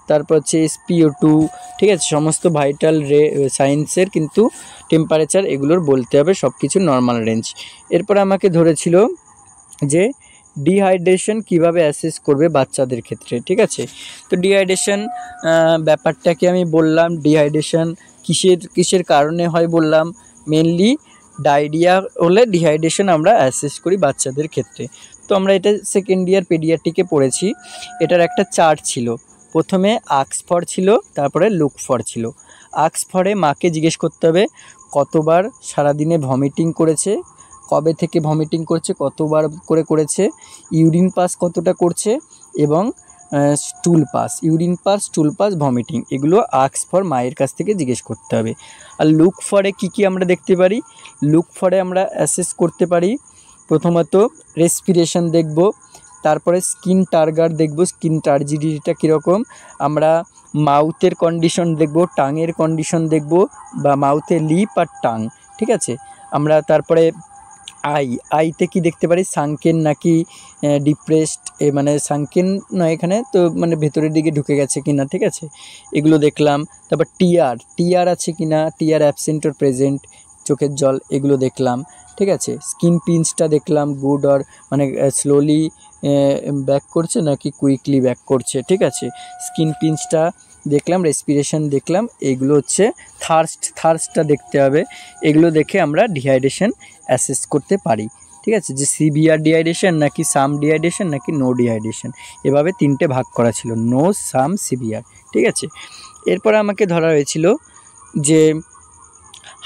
তারপর হচ্ছে SpO2, ঠিক আছে। সমস্ত ভাইটাল সাইন্সের কিন্তু টেম্পারেচার এগুলোর বলতে হবে, সব কিছু নর্মাল রেঞ্জ। এরপরে আমাকে ধরেছিল যে ডিহাইড্রেশন কিভাবে অ্যাসেস করবে বাচ্চাদের ক্ষেত্রে, ঠিক আছে। তো ডিহাইড্রেশন ব্যাপারটাকে আমি বললাম, ডিহাইড্রেশন কিসের কারণে হয় বললাম, মেনলি ডায়রিয়া হলে ডিহাইড্রেশন আমরা অ্যাসেস করি বাচ্চাদের ক্ষেত্রে। তো আমরা এটা সেকেন্ড ইয়ার পেডিয়াট্রিকে পড়েছি। এটার একটা চার্ট ছিল, প্রথমে আস্ক ফর ছিল, তারপরে লুক ফর ছিল। আস্ক ফরে মাকে জিজ্ঞেস করতে হবে কতবার সারাদিনে ভমিটিং করেছে, কবে থেকে ভমিটিং করছে, কতবার করে করেছে, ইউরিন পাস কতটা করছে, এবং ইউরিন পাস, স্টুল পাস, ভমিটিং, এগুলো আস্ক ফর মায়ের কাছ থেকে জিজ্ঞেস করতে হবে। আর লুক ফরে কি আমরা দেখতে পারি, লুক ফরে আমরা অ্যাসেস করতে পারি প্রথমত রেসপিরেশন দেখব, তারপরে স্কিন টার্গার দেখব, স্কিন টার্জিডিটিটা কীরকম, আমরা মাউথের কন্ডিশন দেখব, টাঙের কন্ডিশন দেখব, বা মাউথের লিপ আর টাং, ঠিক আছে। আমরা তারপরে আইতে কি দেখতে পারি, সানকেন নাকি ডিপ্রেসড, মানে সানকেন নয় এখানে, তো মানে ভেতরের দিকে ঢুকে গেছে কিনা, ঠিক আছে, এগুলো দেখলাম। তারপর টিয়ার আছে কিনা, টিয়ার অ্যাবসেন্ট ওর প্রেজেন্ট, চোখের জল, এগুলো দেখলাম, ঠিক আছে। স্কিন পিঞ্চটা দেখলাম, গুড অর মানে স্লোলি ব্যাক করছে নাকি কুইকলি ব্যাক করছে, ঠিক আছে, স্কিন পিঞ্চটা দেখলাম, রেসপিরেশন দেখলাম, এগুলো হচ্ছে থার্স্টটা দেখতে হবে। এগুলো দেখে আমরা ডিহাইড্রেশন অ্যাসেস করতে পারি, ঠিক আছে, যে সিভিয়ার ডিহাইড্রেশন নাকি সাম ডিহাইড্রেশন নাকি নো ডিহাইড্রেশন, এভাবে তিনটে ভাগ করা ছিল, নো, সাম, সিভিয়ার, ঠিক আছে। এরপর আমাকে ধরা হয়েছিল যে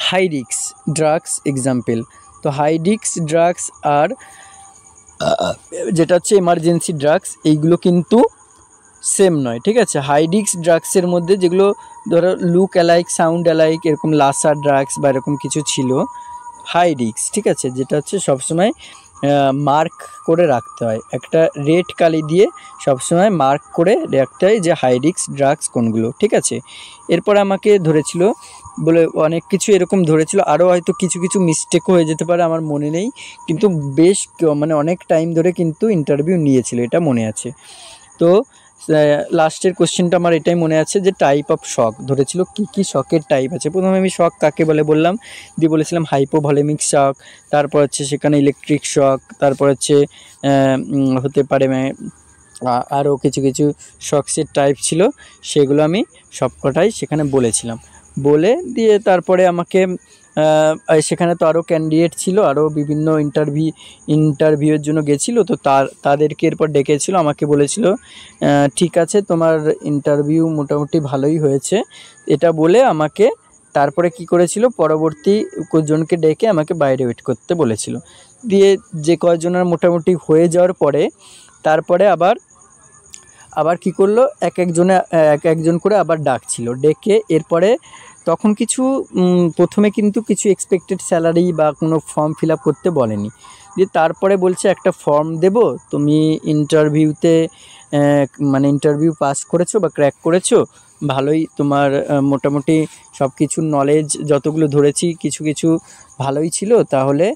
হাই রিস্ক ড্রাগস এক্সাম্পল। তো হাই রিস্ক ড্রাগস আর যেটা হচ্ছে এমার্জেন্সি ড্রাগস, এইগুলো কিন্তু সেম নয়, ঠিক আছে। হাই রিস্ক ড্রাগসের মধ্যে যেগুলো ধরো লুক অ্যালাইক, সাউন্ড অ্যালাইক, এরকম লাসা ড্রাগস বা এরকম কিছু ছিল হাই রিস্ক, ঠিক আছে, যেটা হচ্ছে সবসময় মার্ক করে রাখতে হয়, একটা রেড কালি দিয়ে সবসময় মার্ক করে রাখতে হয় যে হাই রিস্ক ড্রাগস কোনগুলো, ঠিক আছে। এরপর আমাকে ধরেছিল বলে অনেক কিছু এরকম ধরেছিল, আরও হয়তো কিছু মিস্টেকও হয়ে যেতে পারে, আমার মনে নেই, কিন্তু বেশ মানে অনেক টাইম ধরে কিন্তু ইন্টারভিউ নিয়েছিল, এটা মনে আছে। তো লাস্টের কোশ্চেনটা আমার এটাই মনে আছে যে টাইপ অফ শক ধরেছিল, কি শকের টাইপ আছে। প্রথমে আমি শক কাকে বললাম, দিয়ে বলেছিলাম হাইপোভলিমিক শক, তারপর হচ্ছে সেখানে ইলেকট্রিক শক, তারপর হচ্ছে হতে পারে আরও কিছু কিছু শখসের টাইপ ছিল, সেগুলো আমি সবকটাই সেখানে বলেছিলাম। বলে দিয়ে তারপরে আমাকে সেখানে তো আরও ক্যান্ডিডেট ছিল, আরও বিভিন্ন ইন্টারভিউয়ের জন্য গেছিলো, তো তাদেরকে এরপর ডেকেছিল, আমাকে বলেছিল ঠিক আছে তোমার ইন্টারভিউ মোটামুটি ভালোই হয়েছে, এটা বলে আমাকে তারপরে কি করেছিল, পরবর্তী জনকে ডেকে আমাকে বাইরে ওয়েট করতে বলেছিল। দিয়ে যে কয়জনের মোটামুটি হয়ে যাওয়ার পরে তারপরে আবার কি করলো, এক একজন করে আবার ডাকছিল, ডেকে এরপরে তখন কিছু প্রথমে কিন্তু কিছু এক্সপেক্টেড স্যালারি বা কোনো ফর্ম ফিল আপ করতে বলেনি। দিয়ে তারপরে বলছে একটা ফর্ম দেব, তুমি ইন্টারভিউতে মানে ইন্টারভিউ পাস করেছো বা ক্র্যাক করেছো, ভালোই তোমার মোটামুটি সব কিছুর নলেজ যতগুলো ধরেছি কিছু কিছু ভালোই ছিল, তাহলে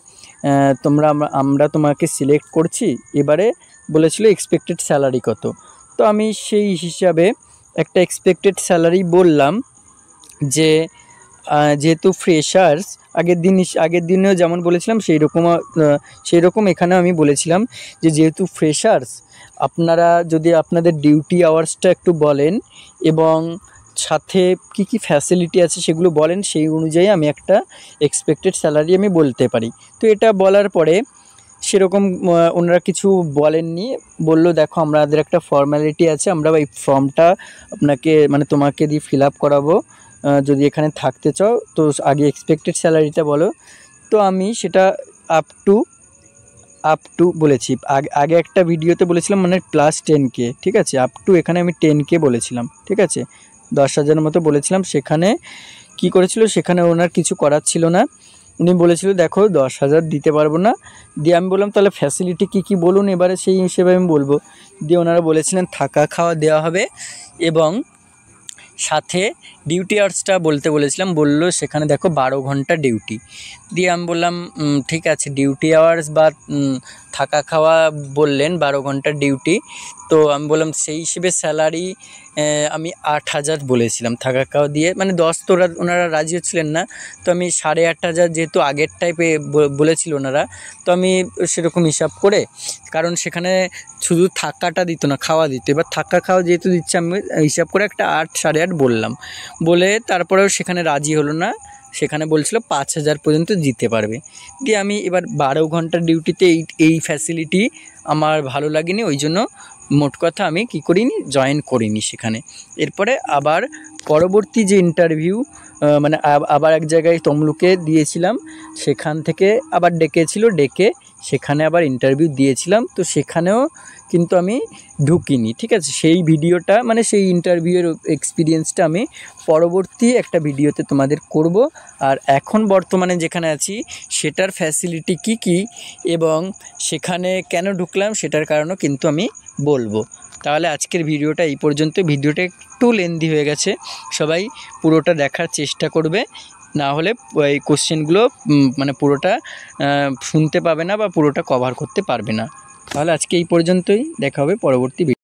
আমরা তোমাকে সিলেক্ট করছি। এবারে বলেছিল এক্সপেক্টেড স্যালারি কত, তো আমি সেই হিসাবে একটা এক্সপেক্টেড স্যালারি বললাম যে যেহেতু ফ্রেশার্স, আগের দিনেও যেমন বলেছিলাম সেই রকম এখানেও আমি বলেছিলাম যে যেহেতু ফ্রেশার্স, আপনারা যদি আপনাদের ডিউটি আওয়ার্সটা একটু বলেন এবং সাথে কি কি ফ্যাসিলিটি আছে সেগুলো বলেন, সেই অনুযায়ী আমি একটা এক্সপেক্টেড স্যালারি আমি বলতে পারি। তো এটা বলার পরে সেরকম ওনারা কিছু বলেননি, বলল দেখো আমাদের একটা ফর্ম্যালিটি আছে, আমরা এই ফর্মটা আপনাকে মানে তোমাকে দিয়ে ফিল আপ করাবো, যদি এখানে থাকতে চাও তো আগে এক্সপেক্টেড স্যালারিটা বলো। তো আমি সেটা আপ টু বলেছি, আগে একটা ভিডিওতে বলেছিলাম মানে প্লাস 10K, ঠিক আছে, আপ টু এখানে আমি 10K বলেছিলাম, ঠিক আছে, 10,000 মতো বলেছিলাম। সেখানে কি করেছিল, সেখানে ওনার কিছু করার ছিল না, উনি বলেছিল দেখো 10,000 দিতে পারবো না। দিয়ে আমি বললাম তাহলে ফ্যাসিলিটি কী বলুন, এবারে সেই হিসেবে আমি বলবো। দিয়ে ওনারা বলেছিলেন থাকা খাওয়া দেওয়া হবে এবং সাথে ডিউটি আওয়ার্সটা বলতে বলেছিলাম, বললো সেখানে দেখো 12 ঘন্টা ডিউটি। দিয়ে আমি বললাম ঠিক আছে, ডিউটি আওয়ার্স বা থাকা খাওয়া বললেন 12 ঘন্টা ডিউটি, তো আমি বললাম সেই হিসেবে স্যালারি আমি 8,000 বলেছিলাম থাকা খাওয়া দিয়ে, মানে 10 তো ওনারা রাজি হচ্ছিলেন না, তো আমি 8,500 যেহেতু আগের টাইপে বলেছিল ওনারা, তো আমি সেরকম হিসাব করে, কারণ সেখানে শুধু থাকাটা দিত না, খাওয়া দিত, এবার থাকা খাওয়া যেহেতু দিচ্ছে আমি হিসাব করে একটা 8, 8.5 বললাম, বলে তারপরেও সেখানে রাজি হলো না, সেখানে বলছিল 5,000 পর্যন্ত দিতে পারবে। দিয়ে আমি এবার 12 ঘন্টার ডিউটিতে এই ফ্যাসিলিটি আমার ভালো লাগেনি, ওই জন্য মোট কথা আমি কি করিনি, জয়েন করিনি সেখানে। এরপরে আবার পরবর্তী যে ইন্টারভিউ মানে আবার এক জায়গায় তমলুকে দিয়েছিলাম, সেখান থেকে আবার ডেকেছিল, ডেকে সেখানে আবার ইন্টারভিউ দিয়েছিলাম, তো সেখানেও কিন্তু আমি ঢুকিনি, ঠিক আছে। সেই ভিডিওটা মানে সেই ইন্টারভিউয়ের এক্সপিরিয়েন্সটা আমি পরবর্তী একটা ভিডিওতে তোমাদের করব। আর এখন বর্তমানে যেখানে আছি সেটার ফ্যাসিলিটি কি কি এবং সেখানে কেন ঢুকলাম সেটার কারণও কিন্তু আমি বলবো। তাহলে আজকের ভিডিওটা এই পর্যন্ত। ভিডিওটা একটু লেন্দি হয়ে গেছে, সবাই পুরোটা দেখার চেষ্টা করবে, না হলে এই কোশ্চেনগুলো মানে পুরোটা শুনতে পাবে না বা পুরোটা কভার করতে পারবে না। তাহলে আজকে এই পর্যন্তই, দেখা হবে পরবর্তী ভিডিও।